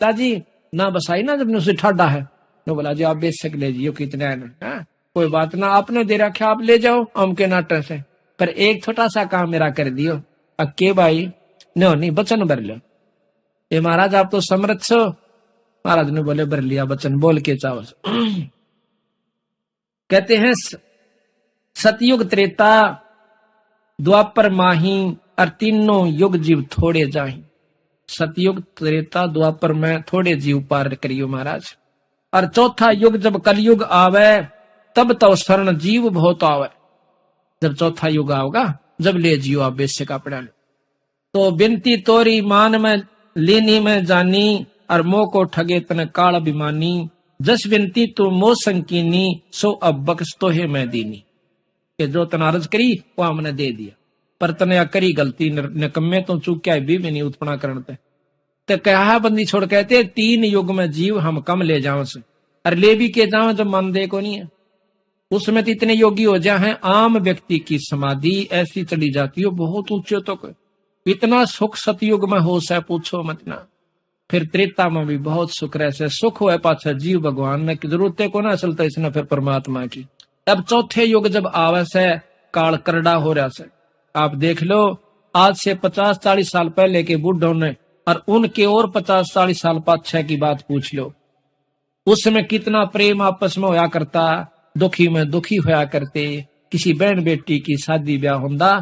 ताजी ना बसाई ना जब उसे ठाडा है। तो बोला जी आप बेशक ले जियो कितने है, कोई बात ना, आपने दे रखा आप ले जाओ हम के नाटक से, पर एक छोटा सा काम मेरा कर दियो। अक्के भाई नो नहीं वचन भर लो। ये महाराज आप तो समर्थ छो। महाराज ने बोले भर लिया वचन, बोल के चाहो। कहते हैं सतयुग त्रेता द्वापर माही और तीनों युग जीव थोड़े जाही। सतयुग त्रेता द्वापर में थोड़े जीव पार करियो महाराज, और चौथा युग जब कलयुग आवे तब तो शरण जीव बहुत आवे। जब चौथा युग आओगा जब ले जियो आप बेशक अपना। तो बिनती तोरी मान में लेनी में जानी, और मोह को ठगे तन काल अभिमानी। जस बिनती तू मोह संकीनी, सो अब बख्श तो है मैं दीनी। कि जो तना अर्ज करी वो हमने दे दिया, पर तने करी गलती निकम्मे तो चूक क्या भी नहीं उत्पना करते। तो कहा बंदी छोड़ कहते 3 युग में जीव हम कम ले जाओ से, और ले भी के जाओ जब मन दे को नहीं है। उसमें तो इतने योगी हो जाए आम व्यक्ति की समाधि ऐसी चली जाती हो बहुत ऊंचे तक। इतना सुख सतयुग में हो से पूछो मत ना। फिर त्रेता में भी बहुत सुख रहे से, सुख हुए पाछा जीव भगवान ने जरूरत को ना चलता इसने फिर परमात्मा की। अब चौथे युग जब आवे से काल करड़ा हो रहा से। आप देख लो आज से 50-40 साल पहले के बुढ़ों ने और उनके और 50-40 साल पाछे की बात पूछ लो। उसमें कितना प्रेम आपस में होया करता, दुखी में दुखी होया करते। किसी बहन बेटी की शादी ब्याह होंदा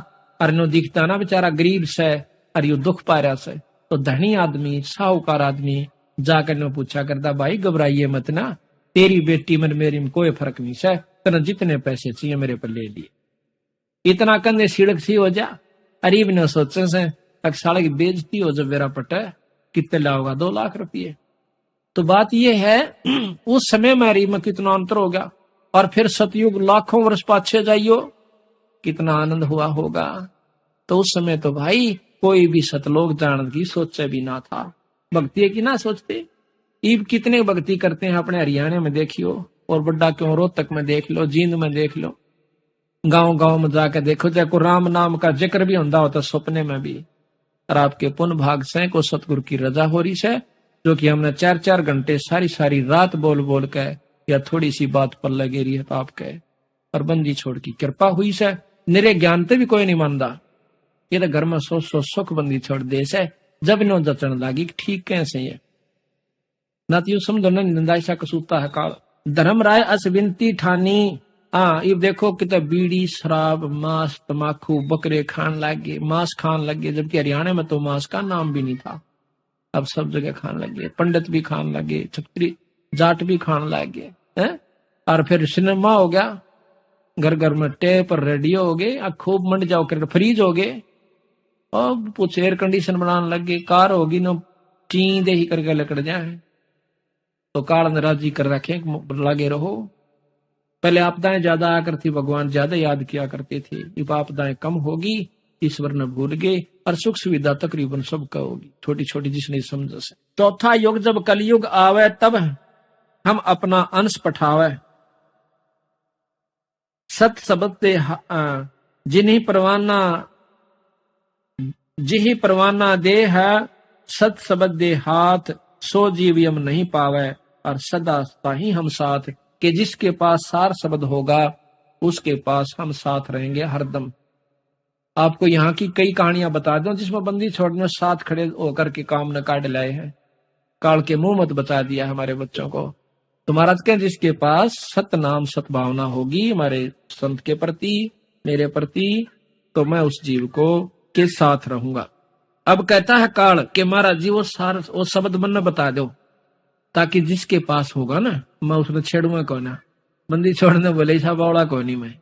और नो दिखता ना बेचारा गरीब से और यू दुख पा रहा से, तो धनी आदमी साहूकार आदमी जाकर नो पूछा करता भाई घबराइए मत ना, तेरी बेटी में मेरी में कोई फर्क नहीं से, तेना जितने पैसे चाहिए मेरे पर ले लिए। इतना कंधे सिड़क सी हो जा। अरीब ने सोचे से साले की बेइज्जती हो जब मेरा पटे कितने लाओगा 2 लाख रुपये। तो बात यह है उस समय में अरीब में कितना अंतर हो गया। और फिर सतयुग लाखों वर्ष पाछे जाइयो कितना आनंद हुआ होगा। तो उस समय तो भाई कोई भी सतलोक जान की सोचे भी ना था। भक्ति की ना सोचते। ईब कितने भक्ति करते हैं अपने हरियाणा में देखियो, और बड्डा क्यों रोहतक में देख लो, जींद में देख लो, गांव गांव में जाकर देखो। चाहे को राम नाम का जिक्र भी होता होता सपने में भी। और आपके पुण्य भाग से को सतगुरु की रजा हो रही है, जो कि हमने 4-4 घंटे सारी सारी रात बोल बोल के या थोड़ी सी बात पर लगे रही है तो आपके और बंदी छोड़ की कृपा हुई से। निरे ज्ञान ते भी कोई नहीं मानता। ये तो घर में सो सुख बंदी छोड़ दे से जब नो जचन लागी ठीक कैसे ये ना तो समझो ना निंदा कसूता है काल। धर्म राय अस विनती ठानी। हाँ ये देखो कि बीड़ी शराब मांस तमाकू बकरे खान लगे, मांस खान लगे, जबकि हरियाणा में तो मांस का नाम भी नहीं था। अब सब जगह खान लगे, पंडित भी खान लगे, छत्री जाट भी खान लगे हैं। और फिर सिनेमा हो गया, घर घर में टेप और रेडियो हो गए, खूब मंड जाओ कर फ्रीज हो गए, और कुछ एयर कंडीशन बनाने लगे, कार होगी नो चींदे ही करके लकड़ जाए। तो काल ने राजी कर रखे लगे रहो। पहले आपदाएं ज्यादा आकर थी, भगवान ज्यादा याद किया करते थे। अब आपदाएं कम होगी, ईश्वर ने भूल गए, और सुख सुविधा तकरीबन सबका होगी, छोटी छोटी जिसने समझ से। चौथा युग जब कलयुग आवे तब हम अपना अंश पठावे। सत शब्द जिन्हीं परवाना दे है, सत शब्द दे हाथ, सो जीव यम नहीं पावे। और सदा ही हम साथ, कि जिसके पास सार शब्द होगा उसके पास हम साथ रहेंगे हरदम। आपको यहाँ की कई कहानियां बता दूं जिसमें बंदी छोड़ने साथ खड़े होकर के काम न काट लाए हैं। काल के मुंह मत बता दिया हमारे बच्चों को। तो महाराज के जिसके पास सत नाम सद्भावना होगी हमारे संत के प्रति मेरे प्रति, तो मैं उस जीव को के साथ रहूंगा। अब कहता है काल कि महाराज जी वो शब्द मन बता दो, ताकि जिसके पास होगा ना मैं उसने छेड़ूंगा कौन ना। बंदी छोड़ने बोले था बावड़ा कौन नहीं मैं।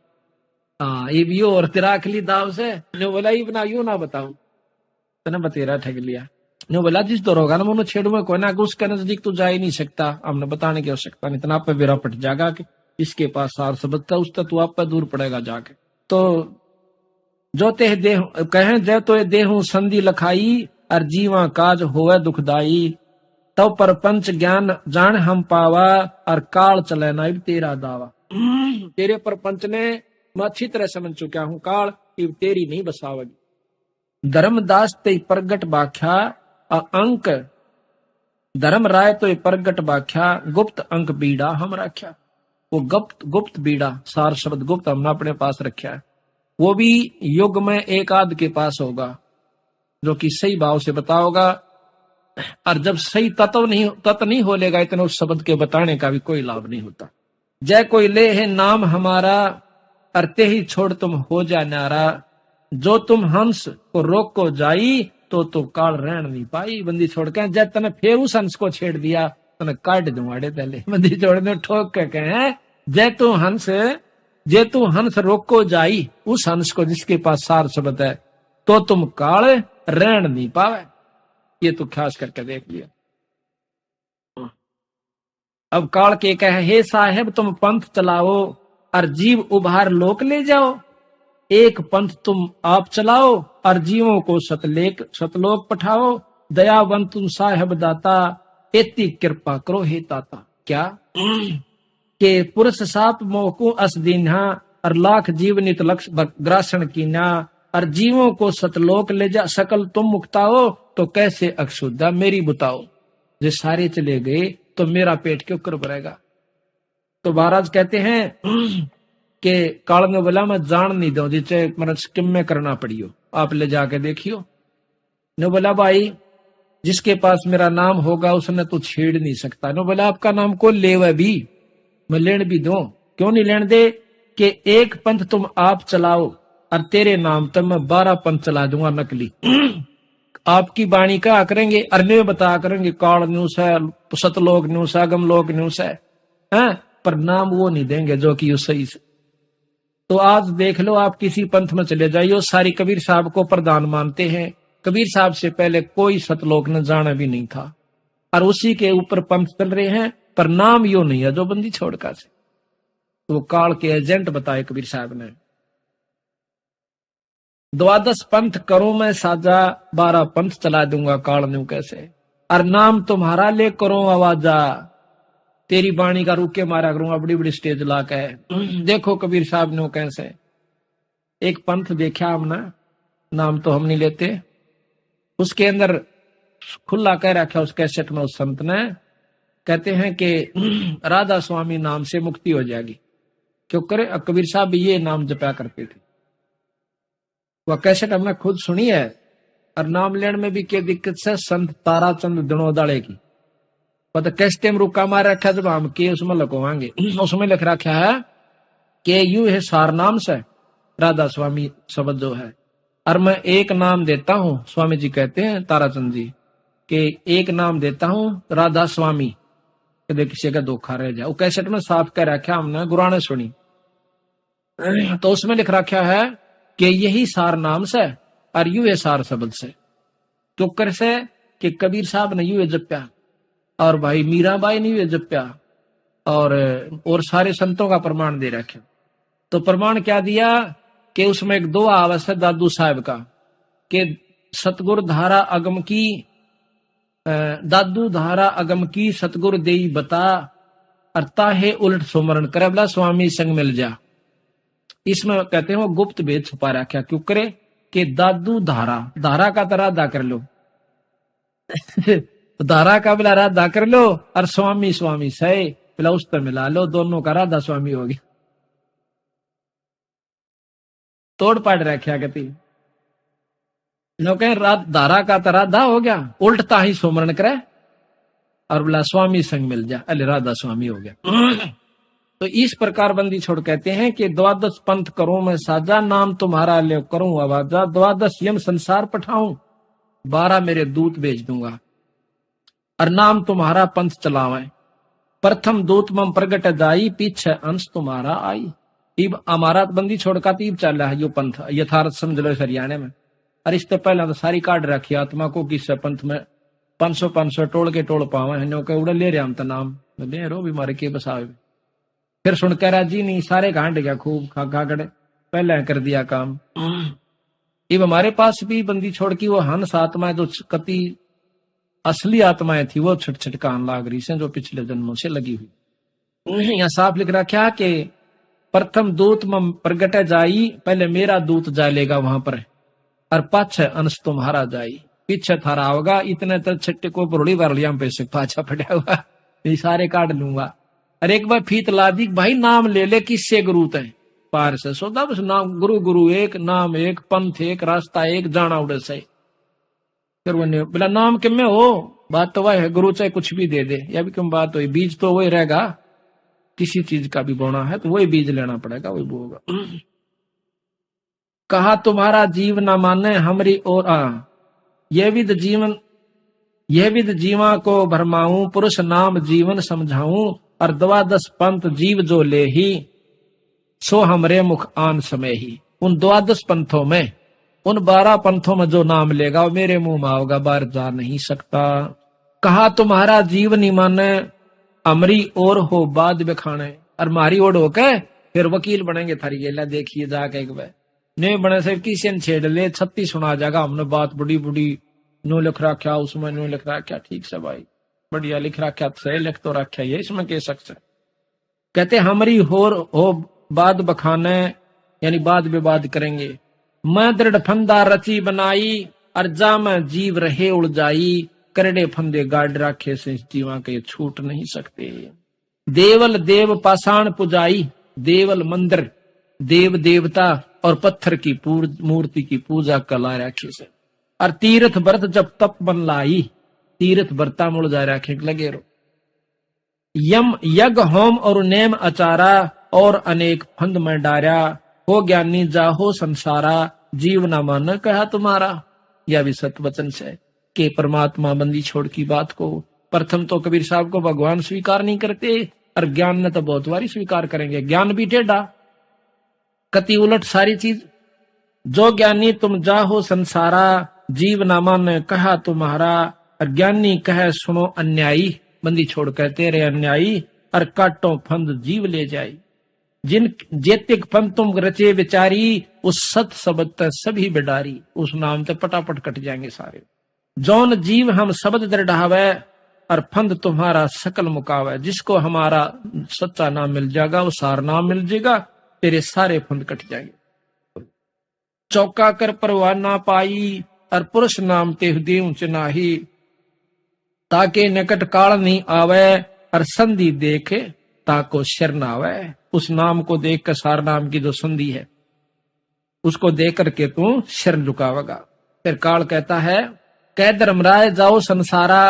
हाँ ये भी और तेरा अखली दाव से ने बोला ये बना यूं ना बताऊं तने बतेरा ठग लिया। ने बोला जिस दौर होगा ना मैं छेड़ूंगा कौन ना, उसके नजदीक तो जा ही नहीं सकता, हमने बताने की आवश्यकता नहीं। इतना पे बेरा पट जाएगा कि इसके पास सार शब्द था उसका तू आप पे दूर पड़ेगा जाके। तो जो ते देह कहें जय तो देहू संधि लखाई, और जीवा काज होवे दुखदाई। तो परपंच ज्ञान जान हम पावा, और काल चले ना तेरा दावा। तेरे परपंच ने मैं अच्छी तरह समझ चुका हूं, काल इब तेरी नहीं बसावगी। धर्मदास ते प्रगट बाख्या अंक धर्म राय तो प्रगट बाख्या, गुप्त अंक बीड़ा हम रख्या। वो गुप्त बीड़ा, सार शब्द गुप्त हमने अपने पास रखा है। वो भी युग में एक आध के पास होगा जो कि सही भाव से बताओगा। और जब सही तत्व नहीं हो लेगा इतने उस शब्द के बताने का भी कोई लाभ नहीं होता। जय कोई ले है नाम हमारा, अरते ही छोड़ तुम हो जा नारा। जो तुम हंस को रोक को जाई, तो काल रहन नहीं पाई। बंदी छोड़ के जब तने फिर उस हंस को छेड़ दिया, तने काट दूंगाड़े पहले। बंदी छोड़ दो ठोक के कहे जे तू हंस रोक को जाई, उस हंस को जिसके पास सार शब्द है, तो तुम काल रहन नहीं पावे। ये तो खास करके देख लिया। अब काल के कहे, हे साहेब तुम पंथ चलाओ, और जीव उभार लोक ले जाओ। एक पंथ तुम आप चलाओ, और जीवों को सतलोक पठाओ। दयावंत तुम साहेब दाता, इतनी कृपा करो हे ताता। क्या के पुरुष साप मोकू अस दीन्हा, और लाख जीव नित लक्ष्य ग्रासन कीना। और जीवों को सतलोक ले जा, सकल तुम मुक्ताओ, तो कैसे अक्षुद्धा मेरी बुताओ। जो सारे चले गए तो मेरा पेट क्यों कर भरेगा। तो महाराज कहते हैं कि काल में बोला मैं जान नहीं दो जिसे मतलब किम में करना पड़ियो, आप ले जाके देखियो। ने बोला भाई जिसके पास मेरा नाम होगा उसने तो छेड़ नहीं सकता। ने बोला आपका नाम को लेवे भी, मैं लेन भी दो। क्यों नहीं लेन दे कि एक पंथ तुम आप चलाओ, और तेरे नाम तक मैं 12 पंथ चला दूंगा नकली। आपकी वाणी का करेंगे, अरने बता करेंगे काल न्यूस है, सतलोक न्यूस है, अगमलोक न्यूस है, पर नाम वो नहीं देंगे जो कि सही से। तो आज देख लो, आप किसी पंथ में चले जाइए, सारी कबीर साहब को प्रधान मानते हैं। कबीर साहब से पहले कोई सतलोक न जाना भी नहीं था, और उसी के ऊपर पंथ चल रहे हैं, पर नाम यो नहीं है जो बंदी छोड़का से। तो काल के एजेंट बताए कबीर साहब ने। 12 पंथ करो मैं साजा, 12 पंथ चला दूंगा काल न्यू कैसे। और नाम तुम्हारा ले करो आवाजा, तेरी बाणी का रुके मारा करूंगा बड़ी बड़ी स्टेज ला के। देखो कबीर साहब ने कैसे एक पंथ देखा हमने, नाम तो हम नहीं लेते, उसके अंदर खुला कह रखा उस कैसेट में उस संत ने, कहते हैं कि राधा स्वामी नाम से मुक्ति हो जाएगी। क्यों करे, कबीर साहब भी ये नाम जपा करते थे। वह कैसेट हमने खुद सुनी है। और नाम लेने में भी क्या दिक्कत है, संत ताराचंद दिनोदाले की पता कैसे में रुका मार रखा, जब हम के उसमें लखवाएंगे उसमें लिख रखा है कि यू है सार नाम से राधा स्वामी शब्द जो है। और मैं एक नाम देता हूँ, स्वामी जी कहते हैं ताराचंद जी कि एक नाम देता हूँ राधा स्वामी, कदे किसी का धोखा रह जाए। वो कैसेट में साफ कह रखा हमने, गुरु ने सुनी। तो उसमें लिख रखा है कि यही सार नाम से और यू है सार शब्द से। तो कर से कि कबीर साहब ने यू है जप्या, और भाई मीराबाई ने यू है जप्या, और सारे संतों का प्रमाण दे रखे। तो प्रमाण क्या दिया कि उसमें एक दो आवश्य दादू साहब का कि सतगुर धारा अगम की, दादू धारा अगम की सतगुर देई बता, अरता है उलट सुमरण करे बोला स्वामी संग मिल जा। इसमें कहते हैं वो गुप्त भेद छुपा रखा। क्यों करे कि दादू धारा, धारा का तरह दा कर लो धारा का बिला राधा कर लो, और स्वामी स्वामी सही बिला उस पर मिला लो, दोनों का राधा स्वामी हो गया। तोड़ पाड़ रखा कहती लोग धारा का तरह दा हो गया, उल्टता ही सुमरण करे और बोला स्वामी संग मिल जा, अले राधा स्वामी हो गया। तो इस प्रकार बंदी छोड़ कहते हैं कि 12 पंथ करूं मैं साजा, नाम तुम्हारा ले करूं आवाजा, 12 यम संसार पठाऊं, 12 मेरे दूत भेज दूंगा, और नाम तुम्हारा पंथ चलावे। प्रथम दूत मम प्रगट जाई, पीछे अंश तुम्हारा आई। इब हमारा बंदी छोड़ का तीब चल रहा है यो पंथ, यथार्थ समझ लो हरियाणा में। और इससे पहले तो सारी काट रखी आत्मा को किस पंथ में 500 टोल के टोल पावे हैं, के उड़े ले रहे हम तो नाम ले रो भी मारे के बसावे। फिर सुनकर राजी नहीं, सारे घाट गया खूब खा गड़े, पहले कर दिया काम। इब हमारे पास भी बंदी छोड़ की वो हंस आत्मा जो कति असली आत्माएं थी वो छटछटकान लाग रही से, जो पिछले जन्मों से लगी हुई। यहाँ साफ लिख रखा कि प्रथम दूत मम प्रगट जाई, पहले मेरा दूत जा लेगा वहां पर, और पाछे अंश तुम्हारा जाई। पीछे थारा होगा, इतने तो छट्टे को परोड़ी वालिया पैसे पाछा पड़ा हुआ, ये सारे काट लूंगा। अरे एक बार फीत ला दी, भाई नाम ले ले किससे गुरु तय पार से सोदा, बस नाम गुरु गुरु एक, नाम एक, पंथ एक, रास्ता एक, जाना उड़े से। फिर वो बोला नाम किम में हो, बात तो वह है, गुरु चाहे कुछ भी दे दे, या भी क्यों बात हो, बीज तो वही रहेगा, किसी चीज का भी बोना है तो वही बीज लेना पड़ेगा, वही बोगा। कहा तुम्हारा जीव न माने हमरी और ये विद जीवन, यह विद जीवा को भरमाऊं, पुरुष नाम जीवन समझाऊं, और 12 पंथ जीव जो ले ही, सो हमरे मुख आन समय ही। उन 12 पंथों में, उन 12 पंथों में जो नाम लेगा वो मेरे मुंह में आओगा, बाहर जा नहीं सकता। कहा तुम्हारा जीव नहीं माने अमरी और हो बाद बखाने, और मारी ओढ़ होके फिर वकील बनेंगे थारी गेला, देखिए जाके एक बार नहीं बने से किसी ने छेड़ ले 36 सुना जाएगा, हमने बात बड़ी बड़ी नो लिख रखा, उसमें नो लिख रखा, ठीक से भाई बढ़िया लिख रखा, सही लिख तो रखा, ये इसमें कह सकते। कहते हमरी हो बाद बखाने, यानी बाद विवाद करेंगे। मैं दृढ़ फंदा रची बनाई, और जा मैं जीव रहे उड़ जाई, करड़े फंदे गाड़ रखे से जीवा के छूट नहीं सकते। देवल देव पाषाण पुजाई, देवल मंदिर देव देवता और पत्थर की मूर्ति की पूजा कला रखे से। और तीर्थ व्रत जब तप बन लाई, तीर्थ व्रता मुड़ जा रखे लगे रो। यम यज्ञ होम और नेम अचारा, और अनेक फंद में डारा, हो ज्ञानी जाहो संसारा, जीव न मान कहा तुम्हारा। यह भी सत्य वचन से कि परमात्मा बंदी छोड़ की बात को, प्रथम तो कबीर साहब को भगवान स्वीकार नहीं करते, और ज्ञान ने तो बहुत बारी स्वीकार करेंगे, ज्ञान भी टेढ़ा, कति उलट सारी चीज। जो ज्ञानी तुम जाहो संसारा, जीव न मान कहा तुम्हारा, अज्ञानी कहे सुनो अन्यायी, बंदी छोड़ कहते रे अन्यायी, और काटो फंद जीव ले जाई। जिन जेतिक फंद तुम रचे विचारी, उस सत शब्द सभी बिडारी, उस नाम ते पटापट कट जाएंगे सारे। जौन जीव हम शब्द दृढ़ावे, और फंद तुम्हारा सकल मुकावे। जिसको हमारा सच्चा नाम मिल जाएगा, वो सार नाम मिल जाएगा, तेरे सारे फंद कट जाएंगे। चौका कर परवाह ना पाई, और पुरुष नाम ते देव चनाही, ताके निकट काल नहीं आवे, और संधि देखे ताको शर ना आवे। उस नाम को देख कर, सार नाम की जो संधि है उसको देख करके तू शरण झुकावेगा। फिर काल कहता है, कह धर्मराय जाओ संसारा,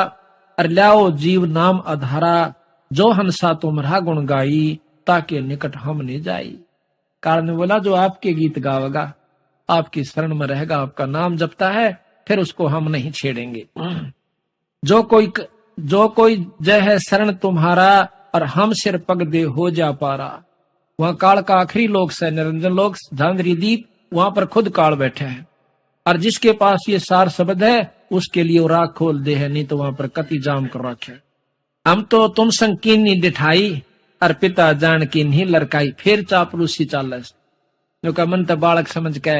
और लाओ जीव नाम आधारा, जो हंसा तुम्हारा गुण गाई, ताके निकट हम नहीं जाई। काल ने बोला जो आपके गीत गावेगा, आपकी शरण में रहेगा, आपका नाम जपता है, फिर उसको हम नहीं छेड़ेंगे। जो कोई जय है शरण तुम्हारा, और हम सिर पग दे हो जा पारा। वहां काल का आखिरी लोक से निरंजन लोक धांधरी दीप, वहां पर खुद काल बैठे हैं, और जिसके पास ये सार शब्द है उसके लिए वो राख खोल दे है, नहीं तो वहां पर कति जाम कर रखे। हम तो तुम संकीन नहीं दिठाई, और पिता जान की नहीं लड़काई। फिर चापलूसी चालस, जो का मन तो बालक समझ के,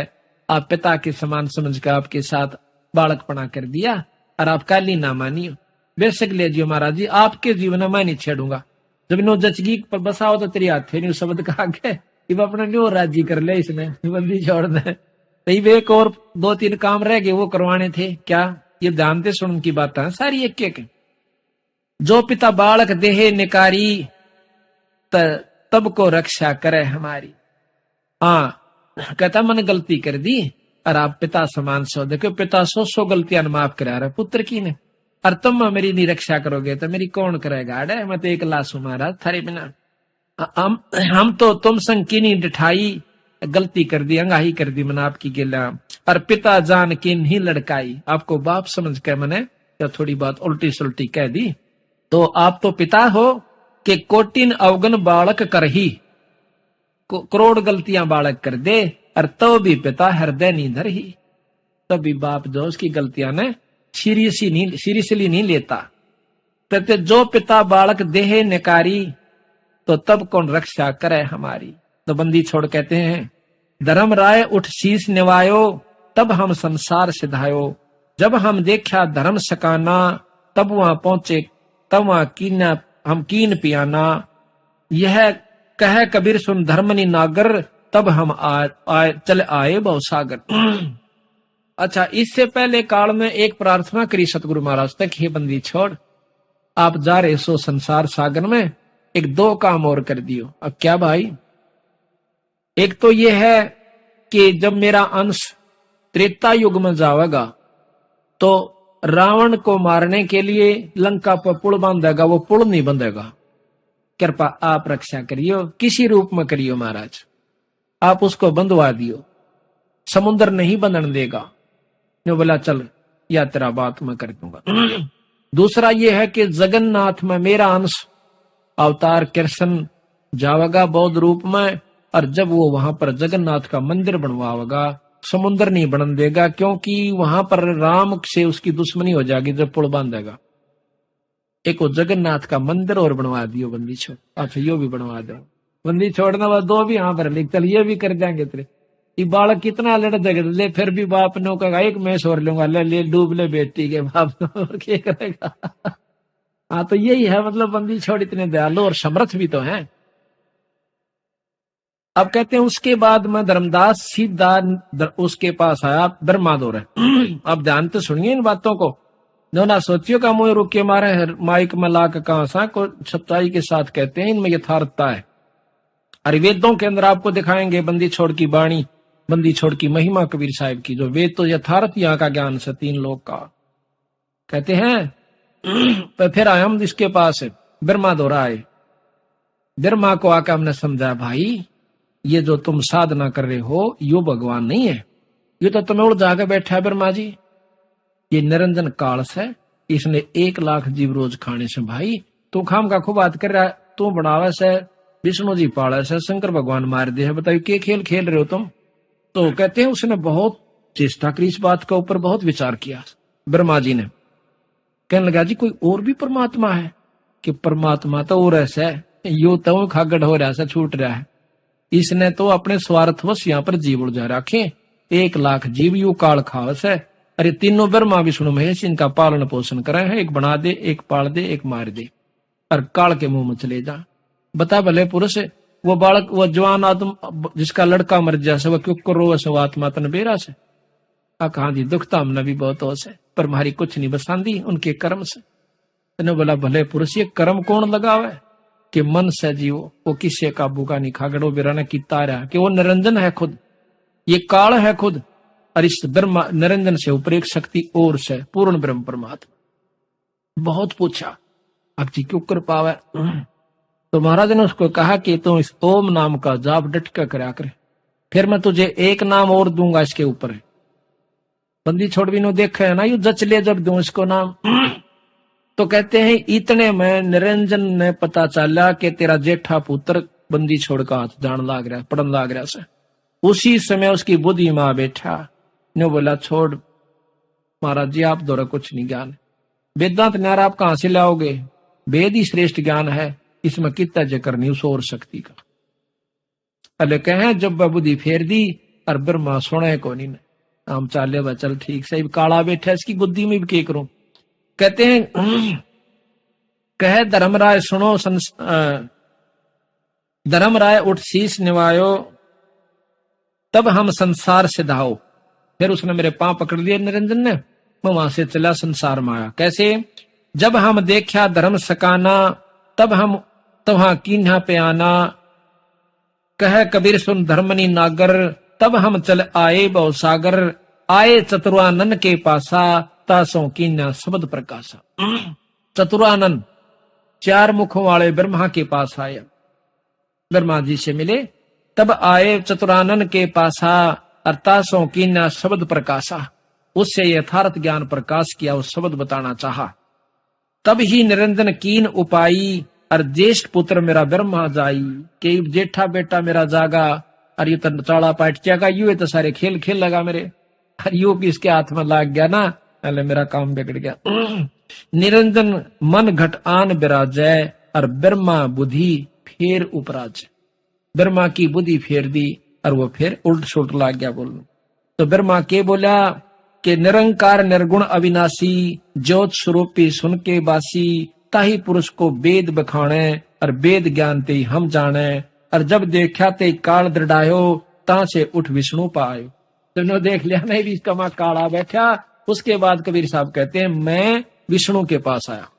आप पिता के समान समझ के आपके साथ बालकपना कर दिया, और आप काली ना मानियो। बेशक ले जियो महाराज जी, आपके जीवन में मैं नहीं छेड़ूंगा। जब नो जचगी पर बसा हो तो तेरी हाथे नहीं शब्द कहा गए, इब अपने न्यू राजी कर ले, इसने बंदी छोड़ दे। तो एक और 2-3 काम रह गए, वो करवाने थे। क्या ये ध्यान से सुन की बात है सारी एक एक। जो पिता बालक देहे निकारी, तब को रक्षा करे हमारी। कहता मैंने गलती कर दी, और आप पिता समान सो, देखो पिता 100 गलतियां माफ करा रहे पुत्र की ने, और तुम मेरी नहीं रक्षा करोगे तो मेरी कौन करेगा। अरे मैं तो एक लाश हूं महाराज थारे बिना। हम तो तुम संग की नहीं डिठाई, गलती कर दी, अंगाही कर दी मैंने आपकी गिला, और पिता जान की नहीं लड़काई। आपको बाप समझ के मैंने या थोड़ी बात उल्टी सुल्टी कह दी, तो आप तो पिता हो कि कोटिन अवगन बालक कर ही, करोड़ गलतियां बालक कर दे, और तो भी पिता हृदय नहीं धर ही। तभी बाप जो उसकी गलतियां ने सीरियसली नहीं लेता। कहते जो पिता बालक देहे निकारी, तो तब कौन रक्षा करे हमारी। तो बंदी छोड़ कहते हैं, धर्म राय उठ शीश निवायो, तब हम संसार सिधायो। जब हम देखा धर्म सकाना, तब वहां पहुंचे, तब वहां हम कीन पियाना। यह कह कबीर सुन धर्मनी नागर, तब हम चले आए बहुसागर। अच्छा, इससे पहले काल में एक प्रार्थना करी सतगुरु महाराज तक, हे बंदी छोड़, आप जा रहे सो संसार सागर में, एक दो काम और कर दियो। अब क्या भाई? एक तो ये है कि जब मेरा अंश त्रेता युग में जाएगा तो रावण को मारने के लिए लंका पर पुल बांधेगा, वो पुल नहीं बंधेगा। कृपा आप रक्षा करियो, किसी रूप में करियो महाराज, आप उसको बंधवा दियो, समुद्र नहीं बंधन देगा। ने बोला चल, या तेरा बात मैं कर दूंगा। दूसरा ये है कि जगन्नाथ में मेरा अंश अवतार कृष्ण जावेगा बौद्ध रूप में, और जब वो वहां पर जगन्नाथ का मंदिर बनवाएगा, समुद्र नहीं बनन देगा, क्योंकि वहां पर राम से उसकी दुश्मनी हो जाएगी जब पुल बांधेगा। एक वो जगन्नाथ का मंदिर और बनवा दियो बंदी छोड़। अच्छा, यो भी बनवा दो बंदी छोड़ना, बस दो भी यहाँ पर लिख, चल ये भी कर देंगे तेरे। ये बालक कितना लड़ झगड़ ले, फिर भी बाप ने कहा एक मैं और लूंगा, ले ले डूब ले बेटी के बाप और क्या करेगा। हाँ, तो यही है मतलब, बंदी छोड़ इतने दयालु और समर्थ भी तो हैं। अब कहते हैं उसके बाद में धर्मदास सीधा उसके पास आया, ब्रह्मा दौर है। अब ध्यान तो सुनिए इन बातों को, जो ना सोचियो का मुंह रुके मारे माइक में ला के कहा सा को सच्चाई के साथ कहते हैं, इनमें यथार्थता है। अरे वेदों के अंदर आपको दिखाएंगे बंदी छोड़ की बाणी, बंदी छोड़ की महिमा, कबीर साहिब की, जो वेद तो यथार्थ यहाँ का ज्ञान से तीन लोग का कहते हैं। तो फिर आए हम इसके पास, ब्रह्मा दौरा आए। ब्रह्मा को आकर हमने समझा, भाई ये जो तुम साधना कर रहे हो यो भगवान नहीं है, ये तो तुम्हें उड़ जाकर बैठा है ब्रह्मा जी, ये निरंजन कालस है, इसने 1 लाख जीव रोज खाने से। भाई तू खाम का खूब बात कर रहा है, तू बनावे से, विष्णु जी पाले से, शंकर भगवान मार दे है, बताइए क्या खेल खेल रहे हो तुम। तो कहते हैं उसने बहुत चेष्टा करी, इस बात के ऊपर बहुत विचार किया। ब्रह्मा जी ने कहने लगा, जी कोई और भी परमात्मा है? कि परमात्मा तो और ऐसा है, यो तो खागड़ हो रहा है, छूट रहा है, इसने तो अपने स्वार्थवश यहाँ पर जीव उड़ जा रखे। 1 लाख जीव यू काल खावस है, अरे तीनों ब्रह्मा विष्णु महेश इनका पालन पोषण करे हैं, एक बना दे, एक पाल दे, एक मार दे, और काल के मुंह में चले जा। बता भले पुरुष, वो बालक, वो जवान आदम जिसका लड़का मर जाए, वो क्यों करो वैसे आत्मा तन बेरा से। कहा जी दुखता हमने भी बहुत हो से, पर हमारी कुछ नहीं बसांदी उनके कर्म से। ने बोला भले पुरुष, ये कर्म कौन लगावे कि मन से जीवो, वो किसी काबू का नहीं, खागड़ो बिराना की तारा, कि वो निरंजन है खुद, ये काल है खुद, और इस ब्रह्मा निरंजन से ऊपर एक शक्ति और से पूर्ण ब्रह्म परमात्मा। बहुत पूछा, अब जी क्यों कर पावे? तो महाराज ने उसको कहा कि तू इस ओम नाम का जाप डट कर करा करे, फिर मैं तुझे एक नाम और दूंगा इसके ऊपर। बंदी छोड़ भी नो देखे है ना, यू जच ले जब दूं इसको नाम। तो कहते हैं इतने में निरंजन ने पता चला कि तेरा जेठा पुत्र बंदी छोड़ का हाथ जान लाग रहा, पड़न लाग रहा से। उसी समय उसकी बुद्धि मां बैठा ने बोला, छोड़ महाराज जी, आप द्वारा कुछ नहीं ज्ञान, वेदांत न्यारा आप कहां से लाओगे? वेद ही श्रेष्ठ ज्ञान है, इसमें कितना जिक्र नहीं उस और शक्ति का। पहले कहे जब बुद्धि फेर दी, और ब्रह्मा सुने को नहीं, हम चाले बा चल ठीक से, काला बैठा इसकी बुद्धि में भी क्या करूं। कहते हैं कहे धर्मराय सुनो, धर्मराय उठ शीश निवायो, तब हम संसार से धाओ। फिर उसने मेरे पांव पकड़ लिए निरंजन ने, मैं वहां से चला संसार में आया। कैसे? जब हम देखा धर्म सकाना, तब हम तवहां कीन्हा पे आना, कह कबीर सुन धर्मनी नागर, तब हम चल आए बहु सागर, आए चतुरानन के पासा, तासों कीन्हा शब्द प्रकाशा। चतुरानन 4 मुखों वाले ब्रह्मा के पास आया, ब्रह्मा जी से मिले, तब आए चतुरानन के पासा, अर्थासों कीन्हा शब्द प्रकाशा, उससे यथार्थ ज्ञान प्रकाश किया, उस शब्द बताना चाहा। तब ही निरंजन कीन उपाई, और ज्येष्ठ पुत्र मेरा ब्रह्मा जाई, के जेठा बेटा मेरा जागा, और ये तो चाड़ा पाट जागा, यू तो सारे खेल खेल लगा मेरे, और यू किसके हाथ में लाग गया ना, पहले मेरा काम बिगड़ गया। निरंजन मन घट आन बिराजय, और ब्रह्मा बुद्धि फेर उपराज, ब्रह्मा की बुद्धि फेर दी, और वो फिर उल्ट सुल्ट लाग गया बोलने। तो ब्रह्मा के बोला कि निरंकार निर्गुण अविनाशी, ज्योत स्वरूपी सुन के बासी, ताही पुरुष को वेद बखाने, और वेद ज्ञान ते हम जाने, और जब देखा ते काल दृढ़ायो, ता से उठ विष्णु पायो। तुमने देख लिया नहीं भी इसका मां काला बैठा। उसके बाद कबीर साहब कहते हैं मैं विष्णु के पास आया।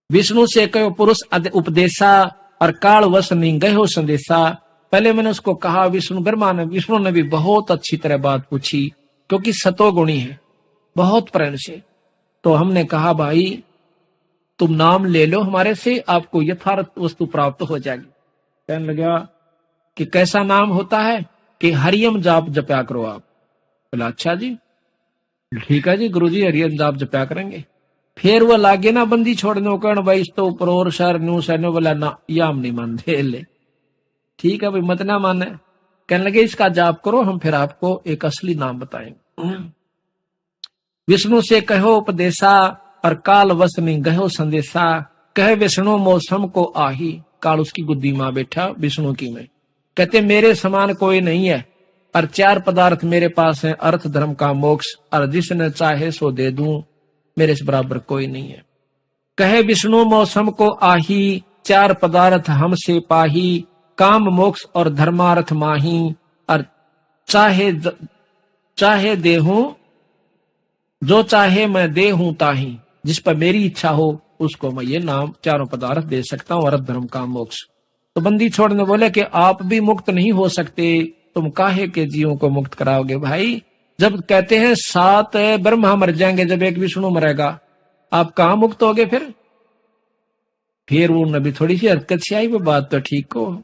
विष्णु से कहो पुरुष उपदेशा और काल वश नहीं गए हो संदेशा। पहले मैंने उसको कहा विष्णु ने भी बहुत अच्छी तरह बात पूछी, क्योंकि सतोगुणी है बहुत प्रेम से। तो हमने कहा भाई तुम नाम ले लो हमारे से, आपको यथार्थ वस्तु प्राप्त हो जाएगी। कहने लगा कि कैसा नाम होता है? कि हरियम जाप जपया करो आप। बोला अच्छा जी, ठीक है जी गुरु जी हरियम जाप जपया करेंगे। फिर वो लागे ना बंदी छोड़ने कहने भाई इस तो ऊपर और शहर न्यू शहर बोला ना या हम नहीं मानते ले। ठीक है भाई मत ना माने। कहने लगे इसका जाप करो, हम फिर आपको एक असली नाम बताएंगे। विष्णु से कहो उपदेशा और काल वश नहीं गहो संदेशा। कहे विष्णु मौसम को आही। काल उसकी गुद्दी मां बैठा विष्णु की में। कहते मेरे समान कोई नहीं है और चार पदार्थ मेरे पास हैं, अर्थ धर्म का मोक्ष, और जिसने चाहे सो दे दूं, मेरे से बराबर कोई नहीं है। कहे विष्णु मौसम को आही। चार पदार्थ हमसे पाही। काम मोक्ष और धर्मार्थ माही। और चाहे देहूं जो चाहे मैं दे हूं ताही। जिस पर मेरी इच्छा हो उसको मैं ये नाम चारों पदार्थ दे सकता हूं, अर्थ धर्म काम मोक्ष। तो बंदी छोड़ने बोले कि आप भी मुक्त नहीं हो सकते, तुम काहे के जीवों को मुक्त कराओगे? भाई जब कहते हैं 7 ब्रह्मा मर जाएंगे, जब एक विष्णु मरेगा, आप कहां मुक्त होगे? फिर वो नबी थोड़ी सी हरकत से आई, वो बात तो ठीक हो।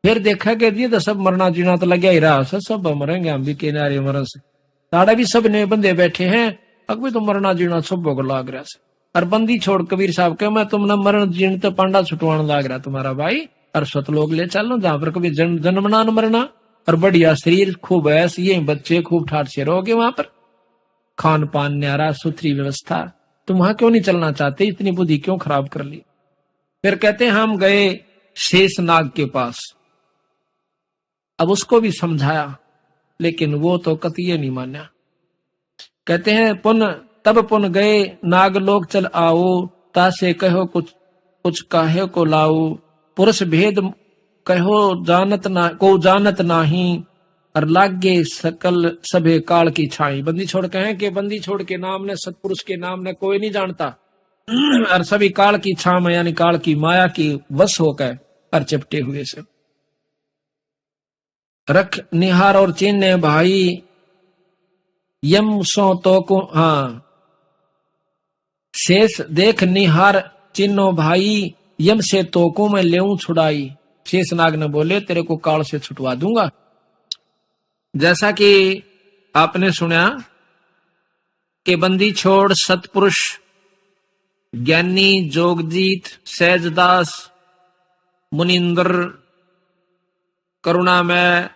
फिर देखा कि जी तो सब मरना जीना तो लगे ही रहा, सब मरेंगे, हम भी किनारे मरण से साड़ा भी सब ने बंदे बैठे हैं, अब भी तो मरना जीना सब को लाग रहा से। और बंदी छोड़ कबीर साहब के मैं तुम न मरण जीण तो पांडा छुटवाण लाग रहा तुम्हारा भाई, और सतलोक ले चलो जहां पर कभी जन्मना न मरना, और बढ़िया शरीर खूब ऐस, ये बच्चे खूब ठाट से रहोगे, वहां पर खान पान न्यारा सुथरी व्यवस्था। तुम वहां क्यों नहीं चलना चाहते? इतनी बुद्धि क्यों खराब कर ली? फिर कहते हैं हम गए शेषनाग के पास। अब उसको भी समझाया, लेकिन वो तो कतिये नहीं माना। कहते हैं तब पुन गए नागलोक चल आओ। तासे कहो कुछ काहे को लाओ। पुरुष भेद कहो जानत नाही। और लागे सकल सभे काल की छाई। बंदी छोड़ कहें कि बंदी छोड़ के नाम ने, सतपुरुष के नाम ने कोई नहीं जानता, और सभी काल की छा में यानी काल की माया की वश होकर और चिपटे हुए से। रख निहार और चिन्ह भाई यम सो तो को, हाँ शेष देख निहार चिन्हो भाई। यम से तो को मैं लेऊं छुड़ाई। शेषनाग ने बोले तेरे को काल से छुटवा दूंगा। जैसा कि आपने सुना कि बंदी छोड़ सतपुरुष ज्ञानी जोगजीत सहजदास मुनिंद्र करुणामय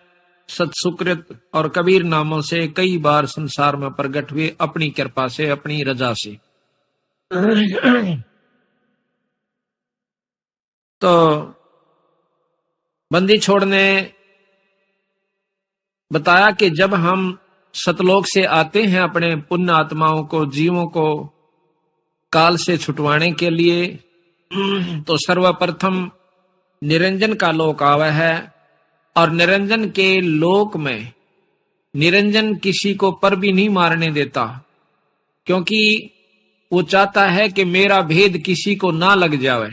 सत्सुकृत और कबीर नामों से कई बार संसार में प्रकट हुए, अपनी कृपा से अपनी रजा से। तो बंदी छोड़ ने बताया कि जब हम सतलोक से आते हैं अपने पुण्य आत्माओं को, जीवों को काल से छुटवाने के लिए, तो सर्वप्रथम निरंजन का लोक आवा है। और निरंजन के लोक में निरंजन किसी को पर भी नहीं मारने देता, क्योंकि वो चाहता है कि मेरा भेद किसी को ना लग जाए।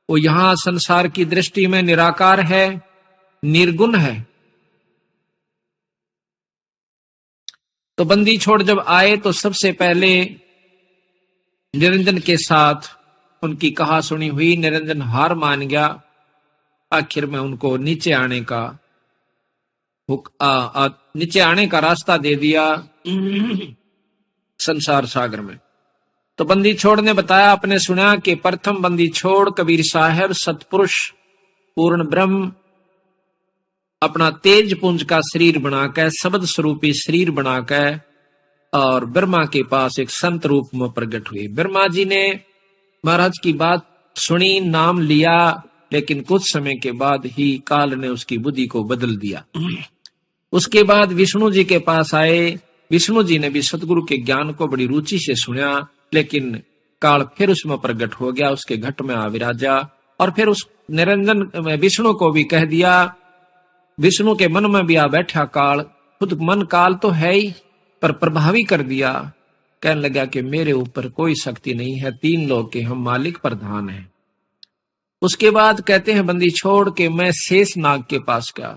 वो यहां संसार की दृष्टि में निराकार है, निर्गुण है। तो बंदी छोड़ जब आए तो सबसे पहले निरंजन के साथ उनकी कहा सुनी हुई। निरंजन हार मान गया। आखिर में उनको नीचे आने का रास्ता दे दिया संसार सागर में। तो बंदी छोड़ ने बताया, आपने सुना कि प्रथम बंदी छोड़ कबीर साहब सतपुरुष पूर्ण ब्रह्म अपना तेज पुंज का शरीर बनाकर, शब्द स्वरूपी शरीर बनाकर, और ब्रह्मा के पास एक संत रूप में प्रकट हुए। ब्रह्मा जी ने महाराज की बात सुनी, नाम लिया, लेकिन कुछ समय के बाद ही काल ने उसकी बुद्धि को बदल दिया। उसके बाद विष्णु जी के पास आए। विष्णु जी ने भी सतगुरु के ज्ञान को बड़ी रुचि से सुना, लेकिन काल फिर उसमें प्रकट हो गया, उसके घट में आ विराजा। और फिर उस निरंजन विष्णु को भी कह दिया विष्णु के मन में भी आ बैठा काल, खुद मन काल तो है ही पर प्रभावी कर दिया। कहने लगा कि मेरे ऊपर कोई शक्ति नहीं है, 3 लोग के हम मालिक प्रधान हैं। उसके बाद कहते हैं बंदी छोड़ के मैं शेष नाग के पास गया।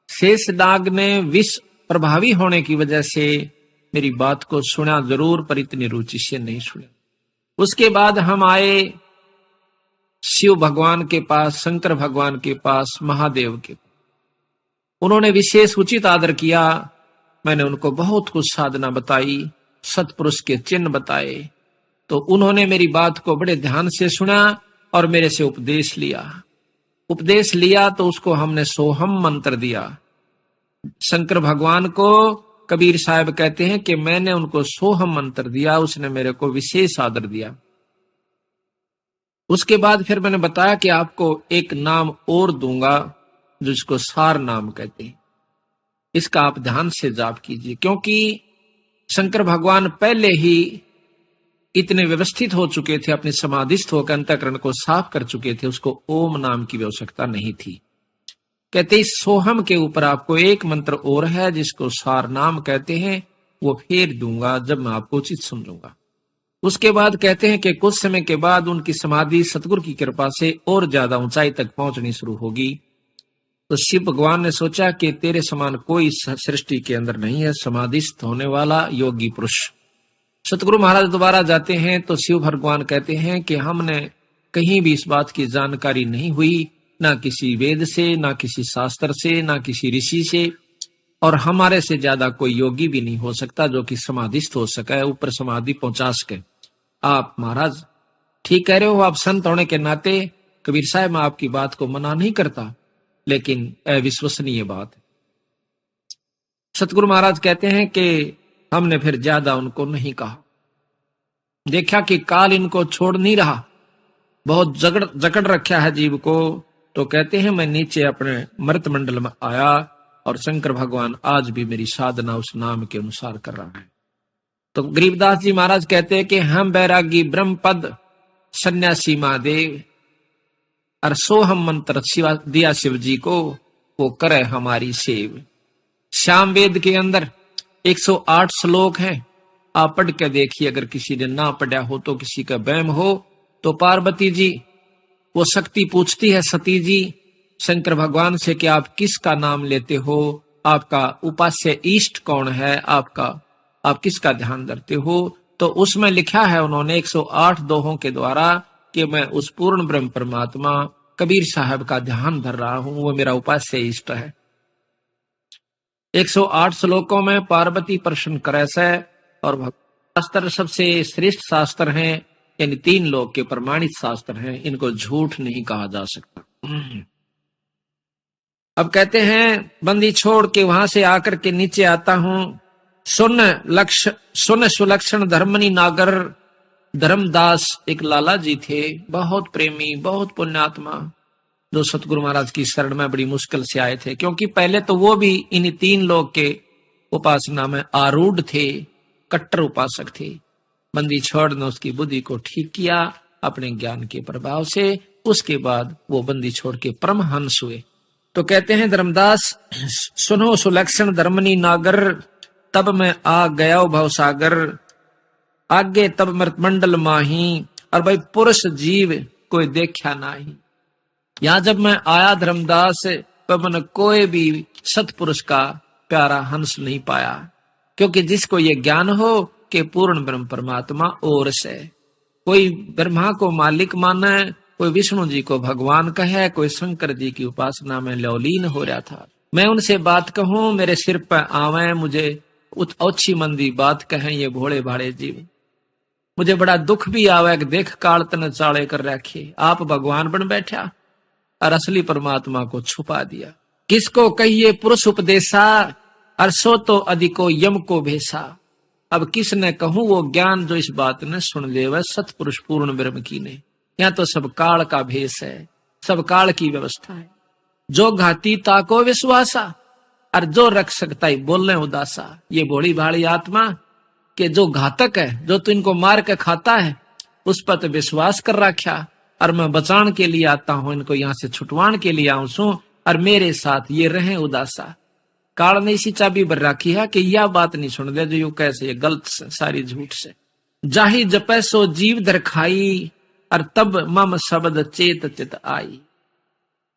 शेष नाग ने विष प्रभावी होने की वजह से मेरी बात को सुना जरूर, पर इतनी रुचि से नहीं सुना। उसके बाद हम आए शिव भगवान के पास, शंकर भगवान के पास, महादेव के। उन्होंने विशेष उचित आदर किया। मैंने उनको बहुत कुछ साधना बताई, सतपुरुष के चिन्ह बताए, तो उन्होंने मेरी बात को बड़े ध्यान से सुना और मेरे से उपदेश लिया। उपदेश लिया तो उसको हमने सोहम मंत्र दिया। शंकर भगवान को कबीर साहब कहते हैं कि मैंने उनको सोहम मंत्र दिया, उसने मेरे को विशेष आदर दिया। उसके बाद फिर मैंने बताया कि आपको एक नाम और दूंगा जिसको सार नाम कहते हैं, इसका आप ध्यान से जाप कीजिए, क्योंकि शंकर भगवान पहले ही इतने व्यवस्थित हो चुके थे, अपने समाधिस्थ होकर अंतःकरण को साफ कर चुके थे, उसको ओम नाम की आवश्यकता नहीं थी। कहते इस सोहम के ऊपर आपको एक मंत्र और है जिसको सार नाम कहते हैं, वो फिर दूंगा जब मैं आपको उचित समझूंगा। उसके बाद कहते हैं कि कुछ समय के बाद उनकी समाधि सतगुरु की कृपा से और ज्यादा ऊंचाई तक पहुंचनी शुरू होगी। तो शिव भगवान ने सोचा कि तेरे समान कोई सृष्टि के अंदर नहीं है समाधिस्थ होने वाला योगी पुरुष। सतगुरु महाराज दोबारा जाते हैं तो शिव भगवान कहते हैं कि हमने कहीं भी इस बात की जानकारी नहीं हुई, ना किसी वेद से, ना किसी शास्त्र से, ना किसी ऋषि से, और हमारे से ज्यादा कोई योगी भी नहीं हो सकता जो कि समाधिस्थ हो सके, ऊपर समाधि पहुंचा सके। आप महाराज ठीक कह रहे हो, आप संत होने के नाते कबीर साहब मैं आपकी बात को मना नहीं करता, लेकिन अविश्वसनीय बात है। सतगुरु महाराज कहते हैं कि हमने फिर ज्यादा उनको नहीं कहा। देखा कि काल इनको छोड़ नहीं रहा, बहुत जकड़ रखा है जीव को, तो कहते हैं मैं नीचे अपने मृत मंडल में आया और शंकर भगवान आज भी मेरी साधना उस नाम के अनुसार कर रहा है। तो गरीबदास जी महाराज कहते हैं कि हम बैरागी ब्रह्म पद सन्यासी महादेव और सोहम मंत्र दिया शिव जी को, वो करे हमारी सेव। श्याम वेद के अंदर 108 श्लोक हैं, आप पढ़ के देखिए। अगर किसी ने ना पढ़ा हो तो, किसी का वहम हो तो, पार्वती जी वो शक्ति पूछती है सती जी शंकर भगवान से कि आप किसका नाम लेते हो, आपका उपास्य इष्ट कौन है, आप किसका ध्यान धरते हो। तो उसमें लिखा है उन्होंने 108 दोहों के द्वारा कि मैं उस पूर्ण ब्रह्म परमात्मा कबीर साहब का ध्यान धर रहा हूं, वो मेरा उपास्य इष्ट है। 108 श्लोकों में पार्वती प्रश्न करे से, और शास्त्र सबसे श्रेष्ठ शास्त्र हैं, यानी 3 लोक के प्रमाणित शास्त्र हैं, इनको झूठ नहीं कहा जा सकता। अब कहते हैं बंदी छोड़ के वहां से आकर के नीचे आता हूं। सुन सुलक्षण धर्मनी नागर धर्मदास एक लाला जी थे, बहुत प्रेमी, बहुत पुण्यात्मा, जो सतगुरु महाराज की शरण में बड़ी मुश्किल से आए थे, क्योंकि पहले तो वो भी इन 3 लोग के उपासना में आरूढ़ थे, कट्टर उपासक थे। बंदी छोड़ ने उसकी बुद्धि को ठीक किया अपने ज्ञान के प्रभाव से। उसके बाद वो बंदी छोड़ के परमहंस हुए। तो कहते हैं धर्मदास सुनो सुलक्षण धर्मनी नागर, तब मैं आ गया भवसागर, आगे तब मृतमंडल माही, और भाई पुरुष जीव कोई देखा नाही। यहां जब मैं आया धर्मदास, तब मैंने कोई भी सतपुरुष का प्यारा हंस नहीं पाया, क्योंकि जिसको ये ज्ञान हो कि पूर्ण ब्रह्म परमात्मा और से, कोई ब्रह्मा को मालिक माने, कोई विष्णु जी को भगवान कहे, कोई शंकर जी की उपासना में लौलीन हो रहा था। मैं उनसे बात कहूं, मेरे सिर पर आवे, मुझे अच्छी मंदी बात कहें ये भोले भाड़े जीव। मुझे बड़ा दुख भी आवे कि देख काल तने चाले कर रखे, आप भगवान बन बैठा और असली परमात्मा को छुपा दिया। किसको कहिए पुरुष उपदेशा, और सो तो अधिको यम को भेसा। अब किसने कहूं वो ज्ञान जो इस बात ने सुन ले, वह सतपुरुष पूर्ण ब्रह्म की ने। यहाँ तो सब काल का भेष है, सब काल की व्यवस्था है। जो घाती ताको विश्वासा, और जो रख सकता है बोलने उदासा। ये भोली भाड़ी आत्मा के जो घातक है, जो तू इनको मार के खाता है, उस पर तो विश्वास कर रखा, और मैं बचान के लिए आता हूं, इनको यहाँ से छुटवान के लिए आऊं सू, और मेरे साथ ये रहे उदासा। काल ने इसी चाबी पर रखी है कि यह बात नहीं सुन दे जो यू कैसे ये गलत से, सारी झूठ से। जाहि जपै सो जीव दर खाई, और तब मम शब्द चेत चित आई।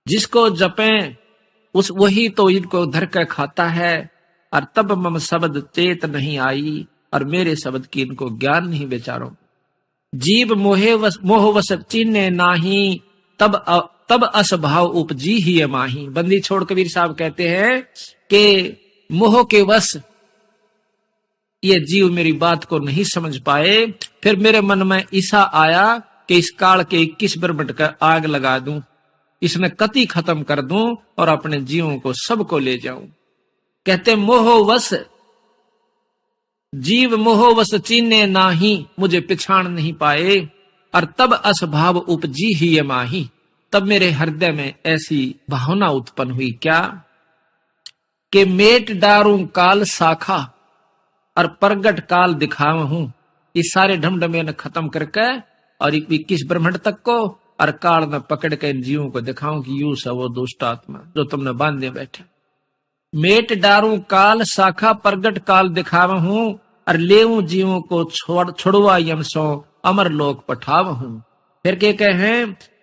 जिसको जपे उस वही तो इनको धर कर खाता है, और तब मम शब्द चेत नहीं आई, और मेरे शब्द की इनको ज्ञान नहीं बेचारों। जीव मोह वश चिन्ह नाही, तब असभाव उपजी ही माही। बंदी छोड़ कबीर साहब कहते हैं कि मोह के वश ये जीव मेरी बात को नहीं समझ पाए, फिर मेरे मन में ऐसा आया कि इस काल के 21 ब्रह्मंड का आग लगा दूं, इसमें कति खत्म कर दूं और अपने जीवों को सबको ले जाऊं। कहते मोहवश जीव मोहवश चीने नाही, मुझे पिछाड़ नहीं पाए, और तब असभाव उपजी ही ये माही। तब मेरे हृदय में ऐसी भावना उत्पन्न हुई क्या कि मेट डारूं काल शाखा, और प्रगट काल दिखावा हूं। इस सारे ढमढमे ने खत्म करके और 21 ब्रह्मंड तक को और काल में पकड़ के इन जीवों को दिखाऊं कि यू सा वो दुष्ट आत्मा जो तुमने बांधे बैठे। मेट डारूं काल शाखा, प्रगट काल दिखावा हूं, और लेऊं जीवों को छोड़वा यम सो अमर लोक पठाव हूं। फिर के कहे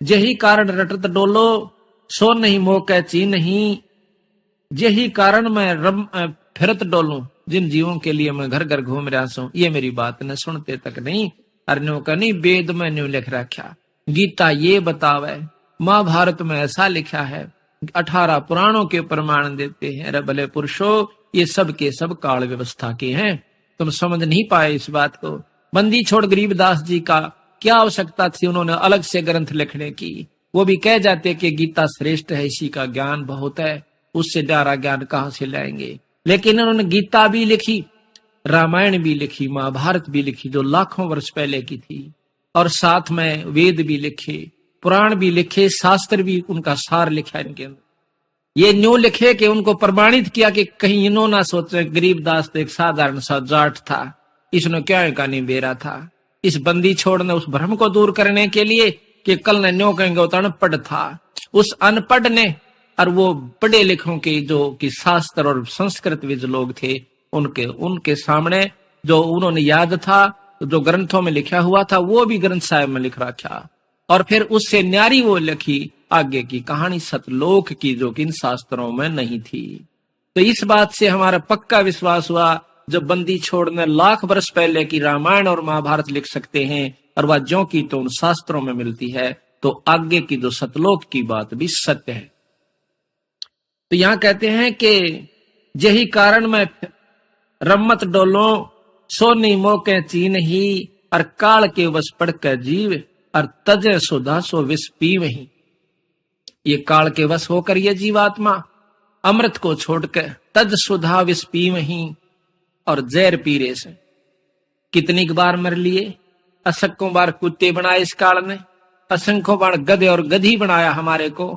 यही कारण रटत डोलो, सो नहीं मोह ची नहीं। यही कारण मैं फिरत डोलूं, जिन जीवों के लिए मैं घर घर घूम रहा हूं, ये मेरी बात न सुनते तक नहीं। अर्णों का नहीं वेद में न्यू लिख रखा, गीता ये बतावे, महाभारत में ऐसा लिखा है, 18 पुराणों के प्रमाण देते हैं। अरे भले पुरुषों, ये सब के सब काल व्यवस्था के हैं, तुम समझ नहीं पाए इस बात को। बंदी छोड़ गरीबदास जी का क्या आवश्यकता थी उन्होंने अलग से ग्रंथ लिखने की। वो भी कह जाते कि गीता श्रेष्ठ है, इसी का ज्ञान बहुत है, उससे न्यारा ज्ञान कहां से लाएंगे। लेकिन उन्होंने गीता भी लिखी, रामायण भी लिखी, महाभारत भी लिखी जो लाखों वर्ष पहले की थी, और साथ में वेद भी लिखे, पुराण भी लिखे, शास्त्र भी उनका सार लिखा इनके अंदर। ये न्यू लिखे कि उनको प्रमाणित किया कि कहीं इन्हों ना सोचे गरीबदास तो एक साधारण सा जाट था, इसने क्या कहानी बेरा था। इस बंदी छोड़ ने उस भ्रम को दूर करने के लिए कि कल ने न्यो कहेंगे वो तो अनपढ़ था, उस अनपढ़ ने और वो पढ़े लिखों के जो कि शास्त्र और संस्कृत विद लोग थे उनके सामने जो उन्होंने याद था, जो ग्रंथों में लिखा हुआ था वो भी ग्रंथ साहिब में लिख रखा, और फिर उससे न्यारी वो लिखी आगे की कहानी सतलोक की जो कि इन शास्त्रों में नहीं थी। तो इस बात से हमारा पक्का विश्वास हुआ, जब बंदी छोड़ने लाख वर्ष पहले की रामायण और महाभारत लिख सकते हैं और वह ज्यों की तो उन शास्त्रों में मिलती है, तो आगे की जो सतलोक की बात भी सत्य है। तो यहां कहते हैं कि यही कारण मैं रम्मत डोलो, सोनी मोके चीन ही, और काल के वश पड़ कर जीव, और तजे सुधा सो विष पीव ही। ये काल के वश होकर ये जीवात्मा अमृत को छोड़कर तज सुधा विष पीव ही और जहर पीरे से कितनी बार मर लिए। असंख्यों बार कुत्ते बनाए इस काल ने, असंख्यों बार गधे और गधी बनाया हमारे को,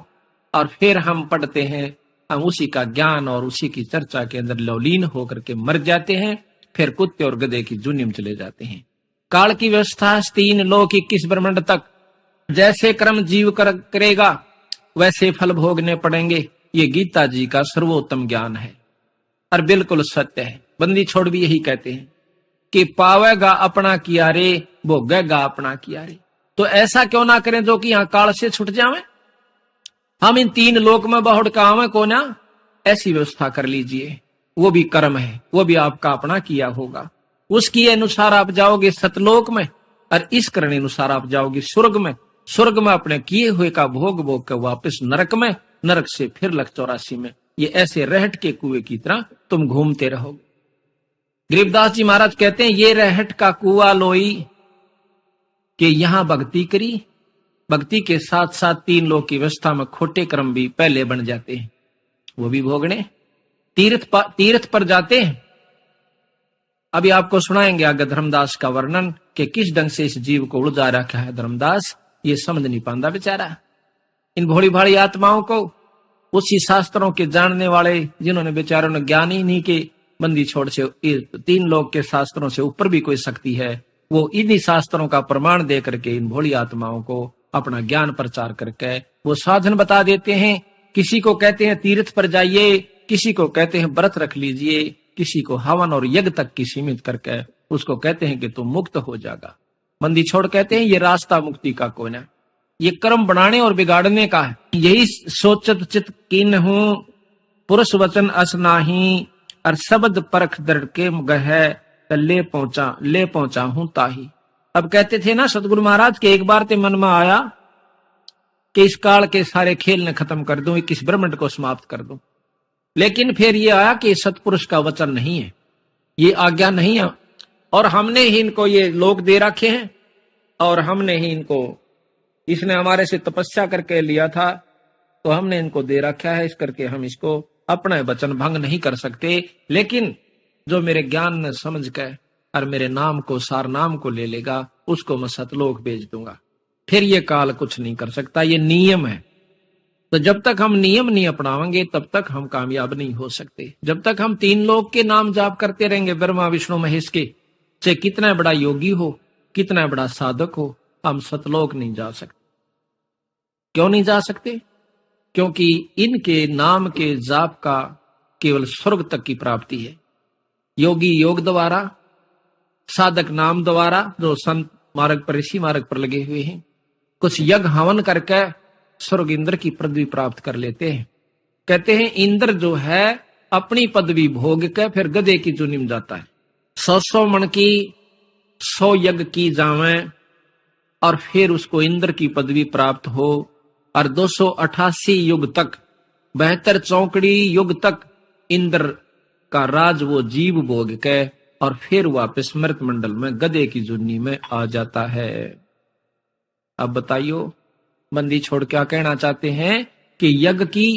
और फिर हम पढ़ते हैं, हम उसी का ज्ञान और उसी की चर्चा के अंदर लवलीन होकर के मर जाते हैं, फिर कुत्ते और गधे की जूनी में चले जाते हैं। काल की व्यवस्था 3 लोक 21 ब्रह्मांड तक जैसे कर्म जीव करेगा वैसे फल भोगने पड़ेंगे। ये गीता जी का सर्वोत्तम ज्ञान है और बिल्कुल सत्य है। बंदी छोड़ भी यही कहते हैं कि पावेगा अपना किया रे, भोगेगा अपना किया रे। तो ऐसा क्यों ना करें जो कि यहाँ काल से छुट जावे, हम इन 3 लोक में बहुड़ का आवे को ना, ऐसी व्यवस्था कर लीजिए। वो भी कर्म है, वो भी आपका अपना किया होगा, उसकी अनुसार आप जाओगे सतलोक में, और इस करने अनुसार आप जाओगे स्वर्ग में। स्वर्ग में अपने किए हुए का भोग भोग कर वापस नरक में, नरक से फिर लख 84 में। ये ऐसे रहट के कुएं की तरह तुम घूमते रहोगे। गरीबदास जी महाराज कहते हैं, ये रहट का कुआ लोई कि यहां भक्ति करी, भक्ति के साथ साथ 3 लोक की व्यवस्था में खोटे कर्म भी पहले बन जाते हैं, वो भी भोगने। तीर्थ पर जाते हैं। अभी आपको सुनाएंगे आगे धर्मदास का वर्णन कि किस ढंग से इस जीव को उलझा रखा है धर्मदास, ये समझ नहीं पाता बेचारा। इन भोली भाली आत्माओं को उसी शास्त्रों के जानने वाले जिन्होंने बेचारों ने ज्ञान ही नहीं कि बंदी छोड़ से 3 लोक के शास्त्रों से ऊपर भी कोई शक्ति है, वो इन्हीं शास्त्रों का प्रमाण दे करके इन भोली आत्माओं को अपना ज्ञान प्रचार करके वो साधन बता देते हैं किसी को कहते हैं तीर्थ पर जाइए, किसी को कहते हैं व्रत रख लीजिए, किसी को हवन और यज्ञ तक की सीमित करके उसको कहते हैं कि तुम मुक्त हो जाएगा। बंदी छोड़ कहते हैं ये रास्ता मुक्ति का कौन है, ये कर्म बनाने और बिगाड़ने का है। यही सोचत चित कीन हूं पुरुष वचन अस नाही, और शब्द परख दृढ़ के गह ले पहुंचा हूं ताही। अब कहते थे ना सतगुरु महाराज के एक बार ते मन में आया कि इस काल के सारे खेल ने खत्म कर दूं, इस ब्रह्मांड को समाप्त कर दूं। लेकिन फिर ये आया कि सतपुरुष का वचन नहीं है, ये आज्ञा नहीं है, और हमने ही इनको ये लोग दे रखे हैं, और हमने ही इनको, इसने हमारे से तपस्या करके लिया था तो हमने इनको दे रखा है, इस करके हम इसको अपना वचन भंग नहीं कर सकते। लेकिन जो मेरे ज्ञान ने समझ के और मेरे नाम को, सार नाम को ले लेगा, उसको मैं सतलोक भेज दूंगा। फिर ये काल कुछ नहीं कर सकता, ये नियम है। तो जब तक हम नियम नहीं अपनाएंगे तब तक हम कामयाब नहीं हो सकते। जब तक हम तीन लोक के नाम जाप करते रहेंगे, ब्रह्मा विष्णु महेश के, चाहे कितना बड़ा योगी हो, कितना बड़ा साधक हो, हम सतलोक नहीं जा सकते। क्यों नहीं जा सकते? क्योंकि इनके नाम के जाप का केवल स्वर्ग तक की प्राप्ति है। योगी योग द्वारा, साधक नाम द्वारा, जो संत मार्ग पर, ऋषि मार्ग पर लगे हुए हैं, कुछ यज्ञ हवन करके स्वर्ग इंद्र की पदवी प्राप्त कर लेते हैं। कहते हैं इंद्र जो है अपनी पदवी भोग के फिर गधे की चुनी में जाता है। 100 मन की 100 यज्ञ की जावे और फिर उसको इंद्र की पदवी प्राप्त हो, और 288 युग तक, 72 चौकड़ी युग तक इंद्र का राज वो जीव भोग के, और फिर वापस मृत मंडल में गधे की जुन्नी में आ जाता है। अब बताइयो बंदी छोड़ क्या कहना चाहते हैं कि यज्ञ की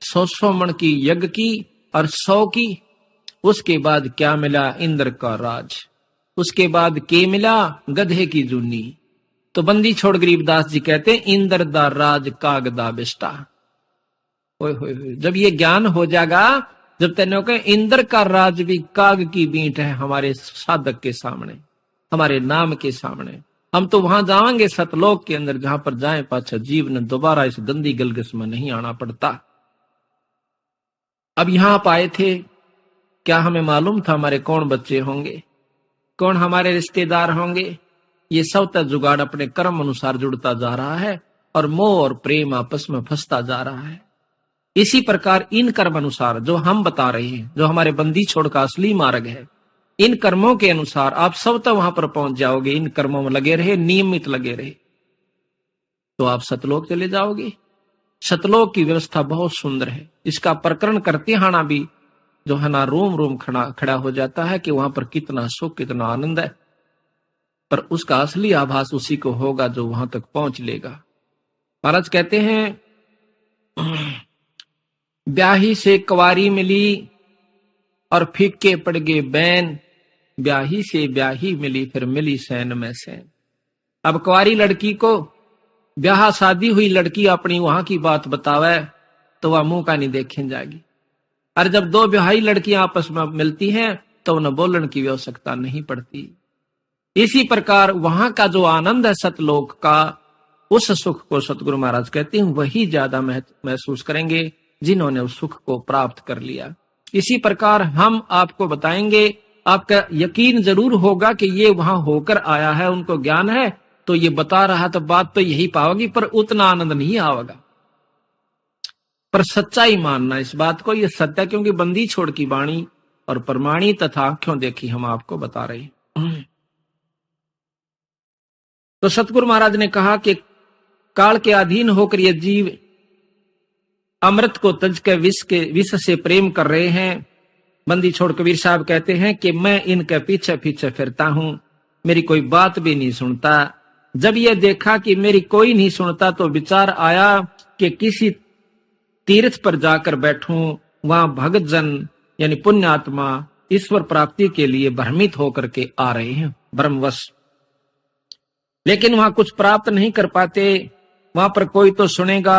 100 मन की यज्ञ की और 100 की, उसके बाद क्या मिला? इंद्र का राज। उसके बाद के मिला? गधे की जुन्नी। तो बंदी छोड़ गरीबदास जी कहते हैं इंद्र दा राज काग दा बिष्टा। जब ये ज्ञान हो जाएगा, जब तेने कहे इंद्र का राज भी काग की बींट है हमारे साधक के सामने, हमारे नाम के सामने, हम तो वहां जाएंगे सतलोक के अंदर, जहां पर जाए पाछा जीव ने दोबारा इस गंदी गलगस में नहीं आना पड़ता। अब यहां आप आए थे, क्या हमें मालूम था हमारे कौन बच्चे होंगे, कौन हमारे रिश्तेदार होंगे? ये सब तक जुगाड़ अपने कर्म अनुसार जुड़ता जा रहा है और मोह और प्रेम आपस में फंसता जा रहा है। इसी प्रकार इन कर्म अनुसार जो हम बता रहे हैं, जो हमारे बंदी छोड़ का असली मार्ग है, इन कर्मों के अनुसार आप सब तक वहां पर पहुंच जाओगे। इन कर्मों में लगे रहे, नियमित लगे रहे, तो आप सतलोक चले जाओगे। सतलोक की व्यवस्था बहुत सुंदर है। इसका प्रकरण करते हाना भी जो है ना रोम रोम खड़ा हो जाता है कि वहां पर कितना सुख, कितना आनंद है। पर उसका असली आभास उसी को होगा जो वहां तक पहुंच लेगा। महाराज कहते हैं ब्याही से कुंवारी मिली और फीके पड़ गए बैन, ब्याही से ब्याही मिली फिर मिली सैन में सैन। अब कुंवारी लड़की को ब्याह शादी हुई लड़की अपनी वहां की बात बतावे तो वह मुंह का नहीं देखें जाएगी, और जब दो ब्याही लड़कियां आपस में मिलती हैं तो उन्हें बोलने की आवश्यकता नहीं पड़ती। इसी प्रकार वहां का जो आनंद है सतलोक का, उस सुख को सतगुरु महाराज कहते हैं वही ज्यादा महसूस करेंगे जिन्होंने उस सुख को प्राप्त कर लिया। इसी प्रकार हम आपको बताएंगे, आपका यकीन जरूर होगा कि ये वहां होकर आया है, उनको ज्ञान है, तो ये बता रहा तो बात तो यही पाओगी, पर उतना आनंद नहीं आवेगा। पर सच्चाई मानना इस बात को, ये सत्य, क्योंकि बंदी छोड़ की वाणी और प्रमाणी तथा आंखों देखी हम आपको बता रहे हैं। तो सतगुरु महाराज ने कहा कि काल के अधीन होकर ये जीव अमृत को तज के विष से प्रेम कर रहे हैं। बंदी छोड़ कबीर साहब कहते हैं कि मैं इनके पीछे पीछे फिरता हूं, मेरी कोई बात भी नहीं सुनता। जब ये देखा कि मेरी कोई नहीं सुनता तो विचार आया कि किसी तीर्थ पर जाकर बैठूं, वहां भगत जन यानी पुण्य आत्मा ईश्वर प्राप्ति के लिए भ्रमित होकर के आ रहे हैं ब्रह्मवश, लेकिन वहां कुछ प्राप्त नहीं कर पाते, वहां पर कोई तो सुनेगा।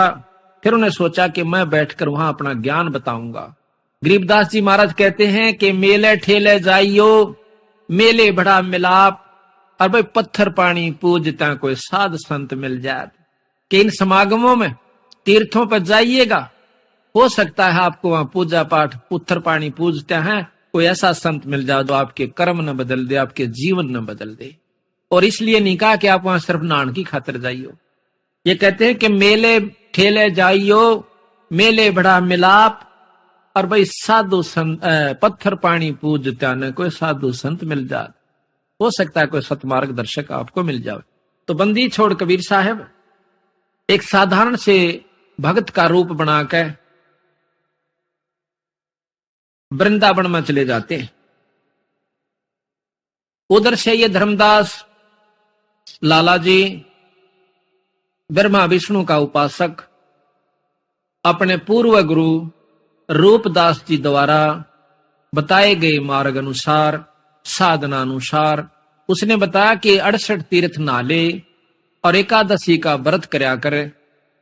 फिर उन्हें सोचा कि मैं बैठकर वहां अपना ज्ञान बताऊंगा। गरीबदास जी महाराज कहते हैं कि मेले ठेले जाइयो, मेले बड़ा मिलाप, और भाई पत्थर पानी पूजता कोई साध संत मिल जाए। कि इन समागमों में तीर्थों पर जाइएगा हो सकता है आपको वहां पूजा पाठ पुत्र पानी पूजते हैं, कोई ऐसा संत मिल जाए जो आपके कर्म न बदल दे, आपके जीवन न बदल दे। और इसलिए नहीं कहा कि आप वहां सिर्फ नान की खातिर जाइयो। ये कहते हैं कि मेले ठेले जाइयो, मेले बड़ा मिलाप, और भाई साधु संत पत्थर पानी पूजता न कोई साधु संत मिल जाए, हो सकता है कोई सतमार्ग दर्शक आपको मिल जाए। तो बंदी छोड़ कबीर साहब एक साधारण से भक्त का रूप बनाकर वृंदावन में चले जाते हैं। उधर से ये धर्मदास लाला जी ब्रह्मा विष्णु का उपासक अपने पूर्व गुरु रूपदास जी द्वारा बताए गए मार्ग अनुसार, साधना अनुसार उसने बताया कि 68 तीर्थ नाले और एकादशी का व्रत करया कर,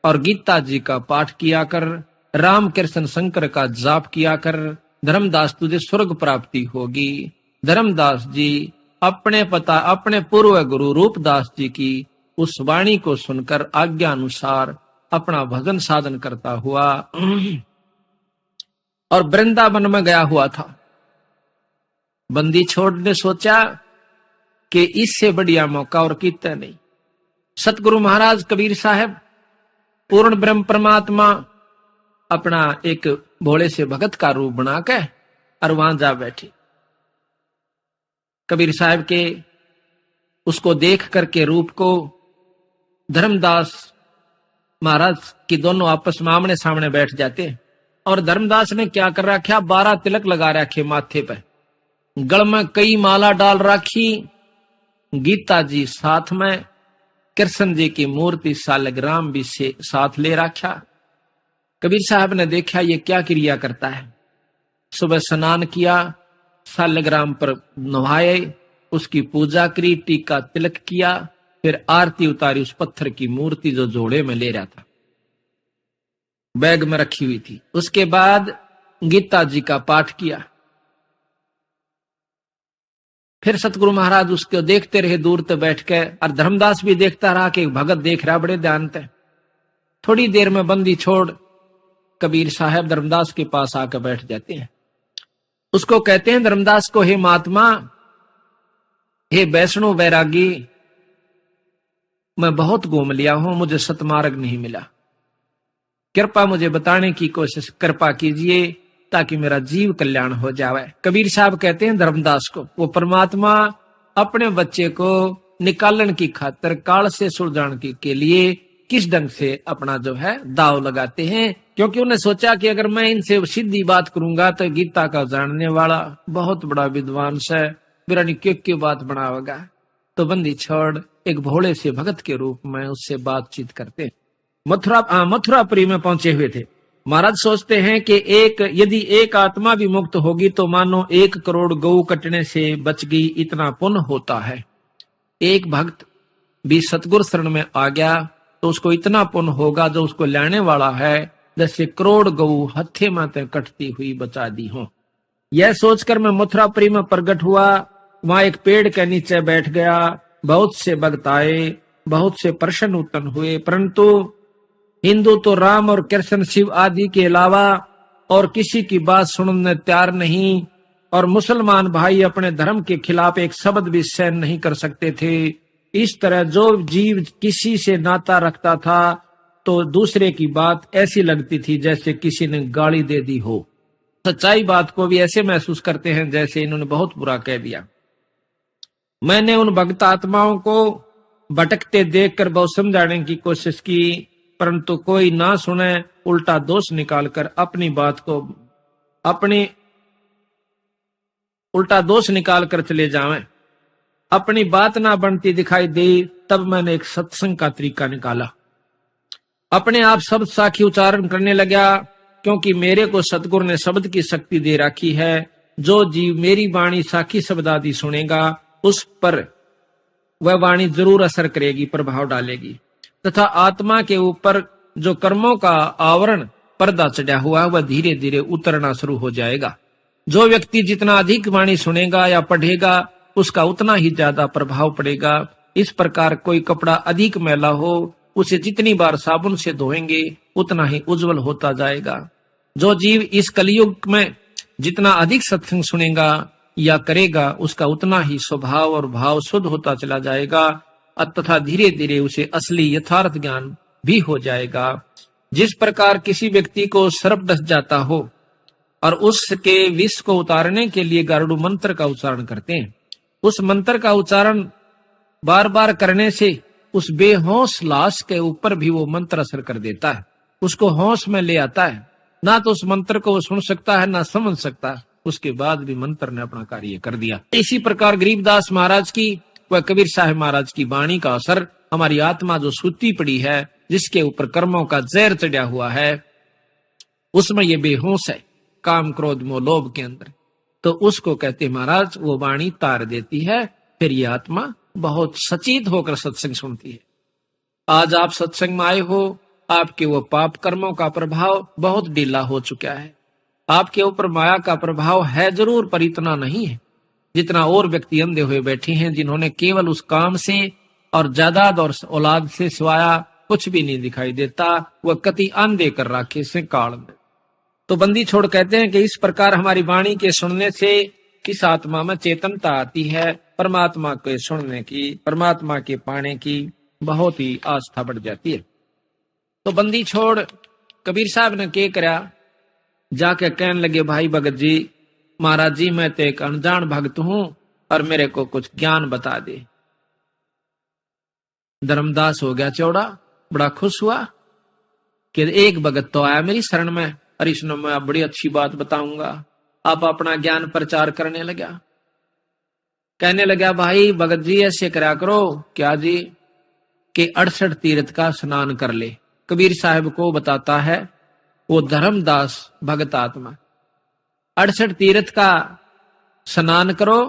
और गीता जी का पाठ किया कर, राम कृष्ण शंकर का जाप किया कर, धर्मदास तुझे स्वर्ग प्राप्ति होगी। धर्मदास जी अपने पूर्व गुरु रूपदास जी की उस वाणी को सुनकर आज्ञा अनुसार अपना भजन साधन करता हुआ और वृंदावन में गया हुआ था। बंदी छोड़ ने सोचा कि इससे बढ़िया मौका और कितना नहीं। सतगुरु महाराज कबीर साहब पूर्ण ब्रह्म परमात्मा अपना एक भोले से भगत का रूप बनाकर और वहां जा बैठे। कबीर साहब के उसको देख करके रूप को धर्मदास महाराज की दोनों आपस में आमने सामने बैठ जाते। और धर्मदास ने क्या कर रखा, 12 तिलक लगा रखे माथे पर, गल में कई माला डाल रखी, गीता जी साथ में, कृष्ण जी की मूर्ति सालग्राम भी से साथ ले रखा। कबीर साहब ने देखा ये क्या क्रिया करता है। सुबह स्नान किया, सालग्राम पर नहाए, उसकी पूजा करी, टीका तिलक किया, फिर आरती उतारी उस पत्थर की मूर्ति जो जोड़े में ले रहा था, बैग में रखी हुई थी। उसके बाद गीता जी का पाठ किया। फिर सतगुरु महाराज उसको देखते रहे दूर तक बैठ के, और धर्मदास भी देखता रहा कि भगत देख रहा बड़े ध्यान से। थोड़ी देर में बंदी छोड़ कबीर साहब धर्मदास के पास आकर बैठ जाते हैं। उसको कहते हैं धर्मदास को, हे महात्मा, हे वैष्णव वैरागी, मैं बहुत घूम लिया हूं, मुझे सतमार्ग नहीं मिला, कृपा मुझे बताने की कोशिश कृपा कीजिए ताकि मेरा जीव कल्याण हो जाए। कबीर साहब कहते हैं धर्मदास को, वो परमात्मा अपने बच्चे को निकालने की खातिर काल से सुलझाने के लिए किस ढंग से अपना जो है दाव लगाते हैं, क्योंकि उन्हें सोचा कि अगर मैं इनसे सीधी बात करूंगा तो गीता का जानने वाला बहुत बड़ा विद्वान है, मेरा क्यों बात बनावेगा। तो बंदी छोड़ एक भोले से भगत के रूप में उससे बातचीत करते। मथुरापुरी में पहुंचे हुए थे। महाराज सोचते हैं कि यदि एक आत्मा भी मुक्त होगी तो मानो 1 करोड़ गौ कटने से बच गई, इतना पुण्य होता है। एक भक्त भी सतगुरु शरण में आ गया तो उसको इतना पुण्य होगा जो उसको लाने वाला है जैसे करोड़ गौ हत्थे माते कटती हुई बचा दी हो। यह सोचकर मैं मथुरापुरी में प्रकट हुआ। वहां एक पेड़ के नीचे बैठ गया। बहुत से भक्त आए, बहुत से प्रश्न उत्पन्न हुए, परंतु हिंदू तो राम और कृष्ण शिव आदि के अलावा और किसी की बात सुनने तैयार नहीं, और मुसलमान भाई अपने धर्म के खिलाफ एक शब्द भी सहन नहीं कर सकते थे। इस तरह जो जीव किसी से नाता रखता था तो दूसरे की बात ऐसी लगती थी जैसे किसी ने गाली दे दी हो। सच्चाई बात को भी ऐसे महसूस करते हैं जैसे इन्होंने बहुत बुरा कह दिया। मैंने उन भक्त आत्माओं को भटकते देखकर बहुत समझाने की कोशिश की, परंतु कोई ना सुने, उल्टा दोष निकालकर अपनी बात को उल्टा दोष निकालकर चले जावें। अपनी बात ना बनती दिखाई दे, तब मैंने एक सत्संग का तरीका निकाला। अपने आप शब्द साखी उच्चारण करने लगा, क्योंकि मेरे को सतगुरु ने शब्द की शक्ति दे रखी है। जो जीव मेरी वाणी साखी शब्द आदि सुनेगा उस पर वह वाणी जरूर असर करेगी, प्रभाव डालेगी, तथा आत्मा के ऊपर जो कर्मों का आवरण पर्दा चढ़ा हुआ वह धीरे धीरे उतरना शुरू हो जाएगा। जो व्यक्ति जितना अधिक वाणी सुनेगा या पढ़ेगा उसका उतना ही ज्यादा प्रभाव पड़ेगा। इस प्रकार कोई कपड़ा अधिक मैला हो, उसे जितनी बार साबुन से धोएंगे उतना ही उज्जवल होता जाएगा। जो जीव इस कलयुग में जितना अधिक सत्संग सुनेगा या करेगा, उसका उतना ही स्वभाव और भाव शुद्ध होता चला जाएगा तथा धीरे धीरे उसे असली यथार्थ ज्ञान भी हो जाएगा। जिस प्रकार किसी व्यक्ति को सर्प डस जाता हो और उसके विष को उतारने के लिए गारुड़ मंत्र का उच्चारण करते हैं, उस मंत्र का उच्चारण बार बार करने से उस बेहोश लाश के ऊपर भी वो मंत्र असर कर देता है, उसको होश में ले आता है। ना तो उस मंत्र को वो सुन सकता है, ना समझ सकता है, उसके बाद भी मंत्र ने अपना कार्य कर दिया। इसी प्रकार गरीबदास महाराज की व कबीर साहब महाराज की वाणी का असर हमारी आत्मा जो सूती पड़ी है, जिसके ऊपर कर्मों का जहर चढ़ा हुआ है, उसमें ये बेहोश है काम क्रोध मोह लोभ के अंदर, तो उसको कहते महाराज वो वाणी तार देती है। फिर ये आत्मा बहुत सचेत होकर सत्संग सुनती है। आज आप सत्संग में आए हो, आपके वो पाप कर्मों का प्रभाव बहुत ढीला हो चुका है। आपके ऊपर माया का प्रभाव है जरूर, पर इतना नहीं है जितना और व्यक्ति अंधे हुए बैठे हैं, जिन्होंने केवल उस काम से और जायदाद और औलाद से सिवाया कुछ भी नहीं दिखाई देता, वह कति अंधे कर रखे से काल में। तो बंदी छोड़ कहते हैं कि इस प्रकार हमारी वाणी के सुनने से इस आत्मा में चेतनता आती है, परमात्मा के सुनने की, परमात्मा के पाने की बहुत ही आस्था बढ़ जाती है। तो बंदी छोड़ कबीर साहब ने क्या करा, जाके कहने लगे भाई भगत जी, महाराज जी मैं तो एक अनजान भक्त हूं और मेरे को कुछ ज्ञान बता दे। धर्मदास हो गया चौड़ा, बड़ा खुश हुआ कि एक भगत तो आया मेरी शरण में और इसने मैं बड़ी अच्छी बात बताऊंगा। आप अपना ज्ञान प्रचार करने लगा, कहने लगा भाई भगत जी ऐसे करा करो क्या जी कि 68 तीर्थ का स्नान कर ले। कबीर साहब को बताता है वो धर्मदास भगत आत्मा, 68 तीर्थ का स्नान करो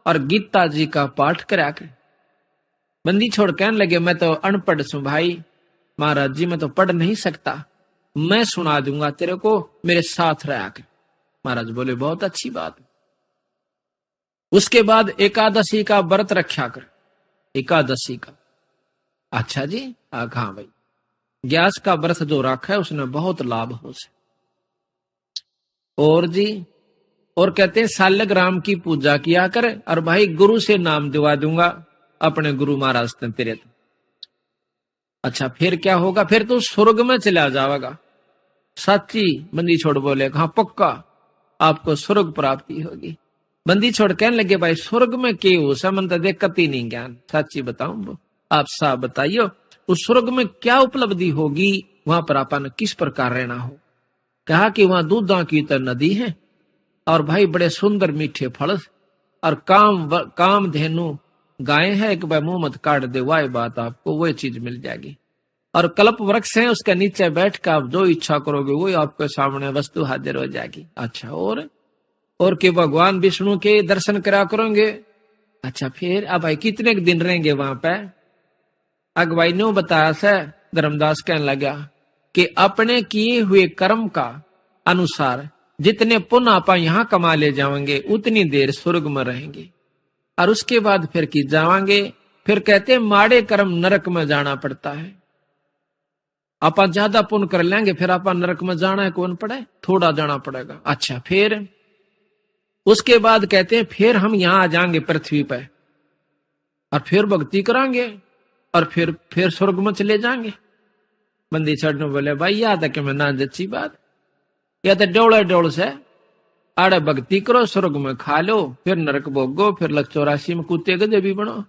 और गीता जी का पाठ करा के। बंदी छोड़ कहने लगे मैं तो अनपढ़ सू भाई, महाराज जी मैं तो पढ़ नहीं सकता, मैं सुना दूंगा तेरे को, मेरे साथ रहा कर। महाराज बोले बहुत अच्छी बात। उसके बाद एकादशी का व्रत रखा कर, एकादशी का। अच्छा जी, हाँ भाई, ग्यास का व्रत जो रखा है उसने बहुत लाभ हो से। और जी, और कहते हैं सालग्राम की पूजा किया कर और भाई गुरु से नाम दिवा दूंगा अपने गुरु महाराज तेरे। अच्छा फिर क्या होगा, फिर तो स्वर्ग में चला जाएगा। सच्ची बंदी छोड़ बोले हाँ पक्का आपको स्वर्ग प्राप्ति होगी। बंदी छोड़ कहने लगे भाई स्वर्ग में क्या हो समन तो दिक्कत ही नहीं ज्ञान, सच्ची बताऊं आप साहब बताइयो उस स्वर्ग में क्या उपलब्धि होगी, वहां पर अपन किस प्रकार रहना हो। कहा कि वहां दूधा की तो नदी है और भाई बड़े सुंदर मीठे फल और काम धेनु गाय है, एक भाई मुंह मत काट दे, वाह बात आपको वही चीज मिल जाएगी। और कल्प वृक्ष है उसके नीचे बैठ कर आप जो इच्छा करोगे वही आपके सामने वस्तु हाजिर हो जाएगी। अच्छा और के भगवान विष्णु के दर्शन करा करोगे। अच्छा फिर अब भाई कितने दिन रहेंगे वहां पे। अगवाई ने बताया से धर्मदास कहने लगा कि अपने किए हुए कर्म का अनुसार जितने पुण्य आप यहाँ कमा ले जाएंगे उतनी देर स्वर्ग में रहेंगे और उसके बाद फिर की जावांगे। फिर कहते माड़े कर्म नरक में जाना पड़ता है, आप ज्यादा पुण्य कर लेंगे फिर आप नरक में जाना है कौन पड़े, थोड़ा जाना पड़ेगा। अच्छा फिर उसके बाद कहते हैं फिर हम यहां आ जाएंगे पृथ्वी पर और फिर भक्ति करांगे और फिर स्वर्ग में चले जाएंगे। बंदी चढ़ने बोले भाई याद है कि मैं ना अच्छी बात, या तो डोल से आड़े भक्ति करो, स्वर्ग में खा लो, फिर नरक भोगो, फिर 184 में कुत्ते गधे भी बनो।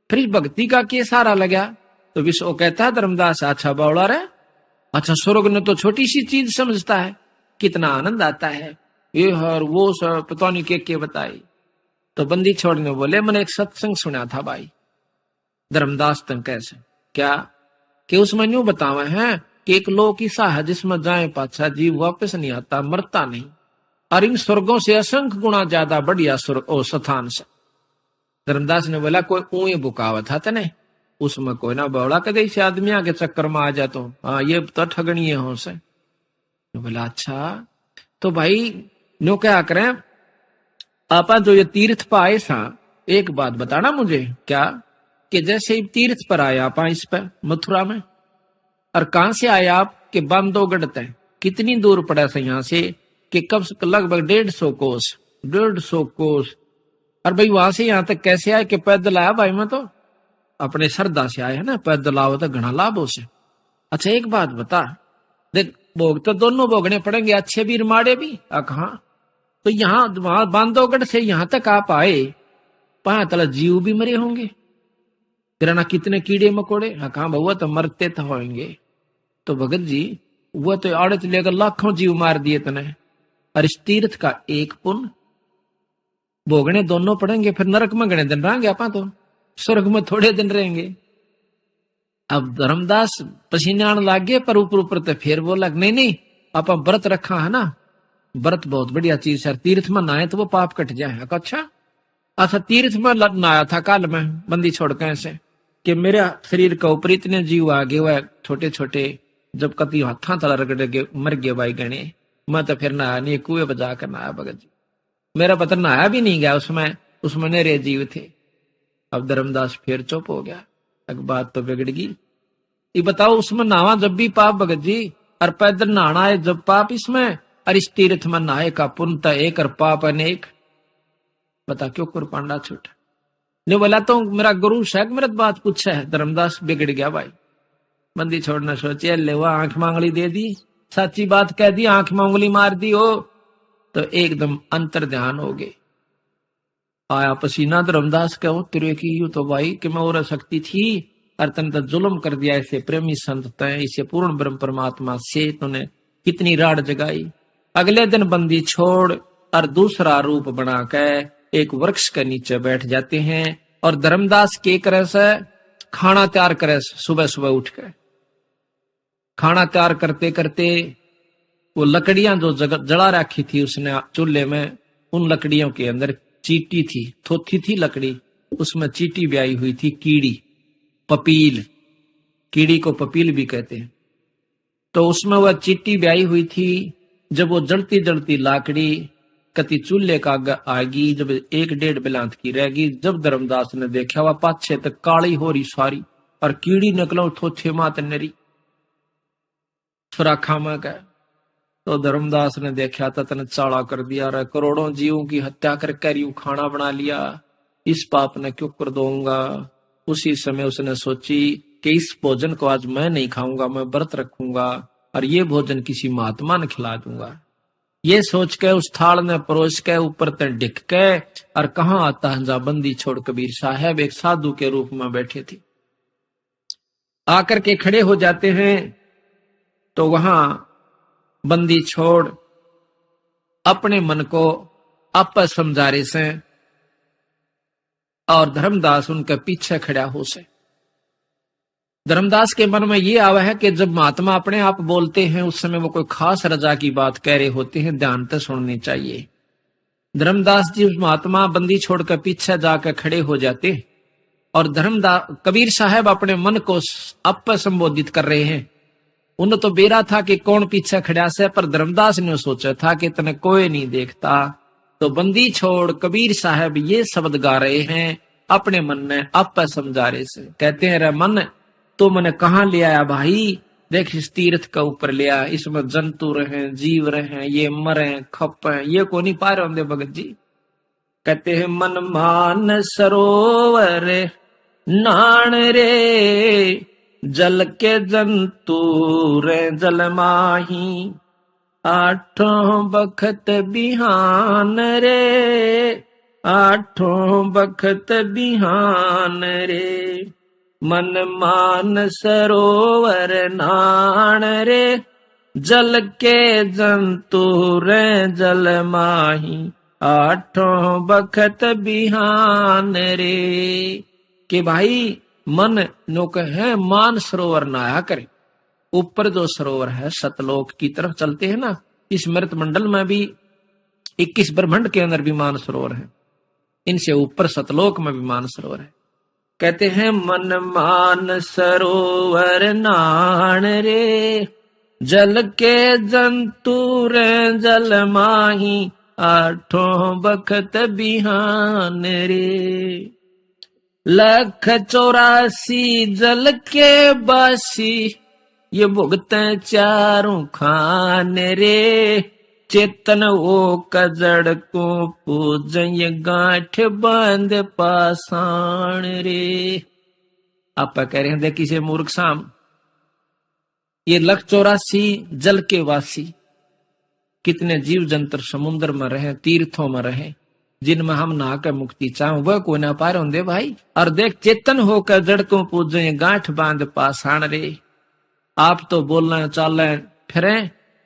फिर इस भक्ति का क्या सारा लगा। तो विश्व कहता है धर्मदास अच्छा बावड़ा रे, अच्छा स्वर्ग ने तो छोटी सी चीज समझता है, कितना आनंद आता है ये हर वो सब पता नहीं के बताई। तो बंदी छोड़ने बोले मैंने एक सत्संग सुना था भाई। धर्मदास तंग कैसे क्या कि उसमें यूं बतावा है कि एक लोक ईसा है जिसमें जाए पाछा जीव वापस नहीं आता, मरता नहीं, और इन स्वर्गों से असंख्य गुना ज्यादा बढ़िया स्वर्ग स्थान से। धर्मदास ने बोला कोई ऊए बुकावत था तने उसमें कोई ना बौड़ा कदे से आदमी आके चक्कर में आ जा तो हाँ ये तो ठगनी हो से। बोला अच्छा तो भाई नो क्या करें आप जो ये तीर्थ पाए सा, एक बात बताना मुझे क्या कि जैसे तीर्थ पर आए आप इस पर मथुरा में, और कहां से आए आप कि बांधोगढ़ तय, कितनी दूर पड़ा से यहाँ से कि कब लगभग 150 कोस। और भाई वहां से यहाँ तक कैसे आए कि पैदल आया भाई, मैं तो अपने श्रद्धा से आए है ना, पैदल आओ तो घना लाभ हो से। अच्छा एक बात बता, देख भोग तो दोनों भोगने पड़ेंगे, अच्छे भी माड़े भी। कहा तो यहाँ वहां बांधवगढ़ से यहाँ तक आप आए, तला जीव भी मरे होंगे, किराना कितने कीड़े मकोड़े। कहा बहुआ तो मरते तो होंगे। तो भगत जी वो तो आड़े लेकर लाखों जीव मार दिए तने, और इस तीर्थ का एक पुण्य भोगने दोनों पड़ेंगे, फिर नरक में गणे दिन रहेंगे आपा, तो स्वर्ग में थोड़े दिन रहेंगे। अब धर्मदास पसीने आने लाग गए, पर ऊपर ऊपर तो फिर बोला नहीं नहीं आपा व्रत रखा है ना, व्रत बहुत बढ़िया चीज है, तीर्थ में नहाए तो वो पाप कट जाए। अच्छा तीर्थ में नहाया था कल मैं बंदी छोड़ के ऐसे कि मेरे शरीर का ऊपर इतने जीव आ गए हुए छोटे छोटे, जब कति हाथा तला रगड़ के मर गए भाई गणे। मैं तो फिर नहाया नहीं, कुएं बजा कर नहाया भगत जी, मेरा पता नहाया भी नहीं गया उसमें नरे जीव थे। अब धर्मदास फिर चुप हो गया, एक बात तो बिगड़ गई। ये बताओ उसमें नहावा जब भी पाप भगत जी, और पैदल नहाना है जब पाप इसमें, और इस तीर्थ में नहाए का पुण्य तो एक और पाप अनेक। बता क्यों कुरपांडा छूटा नहीं बोला, तो मेरा गुरु शायद मेरा बात पूछा है। धर्मदास बिगड़ गया भाई, बंदी छोड़ना सोचे ले वो आंख मांगली दे दी, सच्ची बात कह दी, आंख मांगली मार दी हो, तो एकदम अंतर ध्यान हो गए। आया पसीना धर्मदास का तेरे की यू तो भाई कि मैं और शक्ति थी, और तन तो जुल्म कर दिया ऐसे प्रेमी संत तय, इसे पूर्ण ब्रह्म परमात्मा से तूने कितनी राड जगाई। अगले दिन बंदी छोड़ और दूसरा रूप बना कर एक वृक्ष के नीचे बैठ जाते हैं, और धर्मदास के करे से खाना तैयार करे, सुबह सुबह उठ कर खाना तैयार करते करते वो लकड़ियां जो जला रखी थी उसने चूल्हे में, उन लकड़ियों के अंदर चीटी थी, थोथी थी लकड़ी, उसमें चीटी ब्याई हुई थी, कीड़ी पपील, कीड़ी को पपील भी कहते हैं। तो उसमें वह चीटी ब्याई हुई थी। जब वो जलती जलती लाकड़ी कति चूल्हे का आगी जब 1-1.5 बिलांत की रहेगी, जब धर्मदास ने देखा वह पाछे तक काली हो रही सारी, और कीड़ी निकलो थोथे मात नरी सुराखा में गए। तो धर्मदास ने देखा था तने चाड़ा कर दिया, रे करोड़ों जीवों की हत्या करके यूं खाना बना लिया, इस पाप ने क्यों कर दूंगा। उसी समय उसने सोची कि इस भोजन को आज मैं नहीं खाऊंगा, मैं व्रत रखूंगा और ये भोजन किसी महात्मा ने खिला दूंगा। ये सोच के उस थाल ने परोस के ऊपर तक डिक के, और कहाँ आता है जा बंदी छोड़ कबीर साहब एक साधु के रूप में बैठे थे, आकर के खड़े हो जाते हैं। तो वहां बंदी छोड़ अपने मन को आपस समझा रहे से, और धर्मदास उनके पीछे खड़ा हो से। धर्मदास के मन में ये आवा है कि जब महात्मा अपने आप बोलते हैं उस समय वो कोई खास रजा की बात कह रहे होते हैं, ध्यान से सुननी चाहिए। धर्मदास जी उस महात्मा बंदी छोड़कर पीछे जाकर खड़े हो जाते, और धर्मदास कबीर साहब अपने मन को आप संबोधित कर रहे हैं। उन्हें तो बेरा था कि कौन पीछे खड़ा से, पर धर्मदास ने सोचा था कि तने कोई नहीं देखता। तो बंदी छोड़ कबीर साहब ये शब्द गा रहे हैं, अपने मन ने आप समझा रहे से। कहते हैं रे मन तो मैंने कहाँ ले आया भाई, देख इस तीर्थ का ऊपर ले आया, इसमें जंतु रहे जीव रहे, ये मरे खप ये को नहीं पा रहे होंगे भगत जी। कहते हैं मन मान सरोवर नान रे, जल के जंतु रे जल माही, आठों बखत बिहान रे, आठों बखत बिहान रे, मन मान सरोवर नान रे, जल के जंतु रे जल माही, आठों बखत बिहान रे। कि भाई मन नोक है मान सरोवर नहाया करे। ऊपर जो सरोवर है सतलोक की तरफ चलते हैं ना, इस मृत मंडल में भी 21 ब्रह्मांड के अंदर भी मान सरोवर है, इनसे ऊपर सतलोक में भी मान सरोवर है। कहते हैं मन मान सरोवर नान रे, जल के जंतु रे जल माही, आठों बखत बिहान रे। 184 जल के बासी, ये भुगते चारों खान रे, चेतन वो कजड़ को पूजय गांठ बांध पाषाण रे। आप कह रहे हैं देखिए से मूर्ख साम, ये 184 जल के वासी, कितने जीव जंतर समुद्र में रहे, तीर्थों में रहे, जिनमें हम नहा कर मुक्ति चाहूं वह कोई ना पार होंगे भाई। और देख चेतन होकर जड़ को पूजे गांठ बांध पाषाण रे। आप तो बोलना चाल फिरे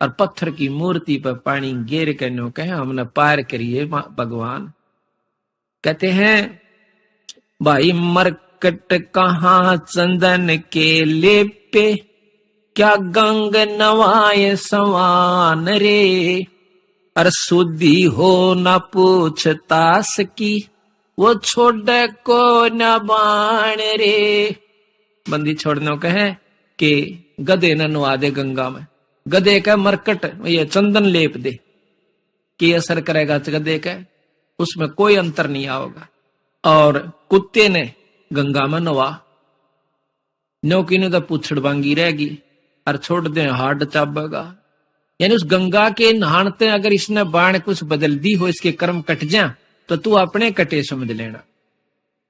और पत्थर की मूर्ति पर पानी गेर के नो कहे हमने पार करिए भगवान। कहते हैं भाई मरकट कहाँ चंदन के लेपे, क्या गंग नवाए सवान रे। अर शुद्धि हो न पूछतास की, वो छोड़ को न बाण रे। बंदी छोड़ने को है कि गधे न नवा दे गंगा में, गधे का मरकट ये चंदन लेप दे कि असर करेगा गधे का, उसमें कोई अंतर नहीं आओगा। और कुत्ते ने गंगा में नवा नौकी ने तो पूछड़ बांगी रहेगी और छोड़ दे हार्ड चाबेगा। यानी उस गंगा के नहानते अगर इसने बाण कुछ बदल दी हो, इसके कर्म कट जा तो तू अपने कटे समझ लेना।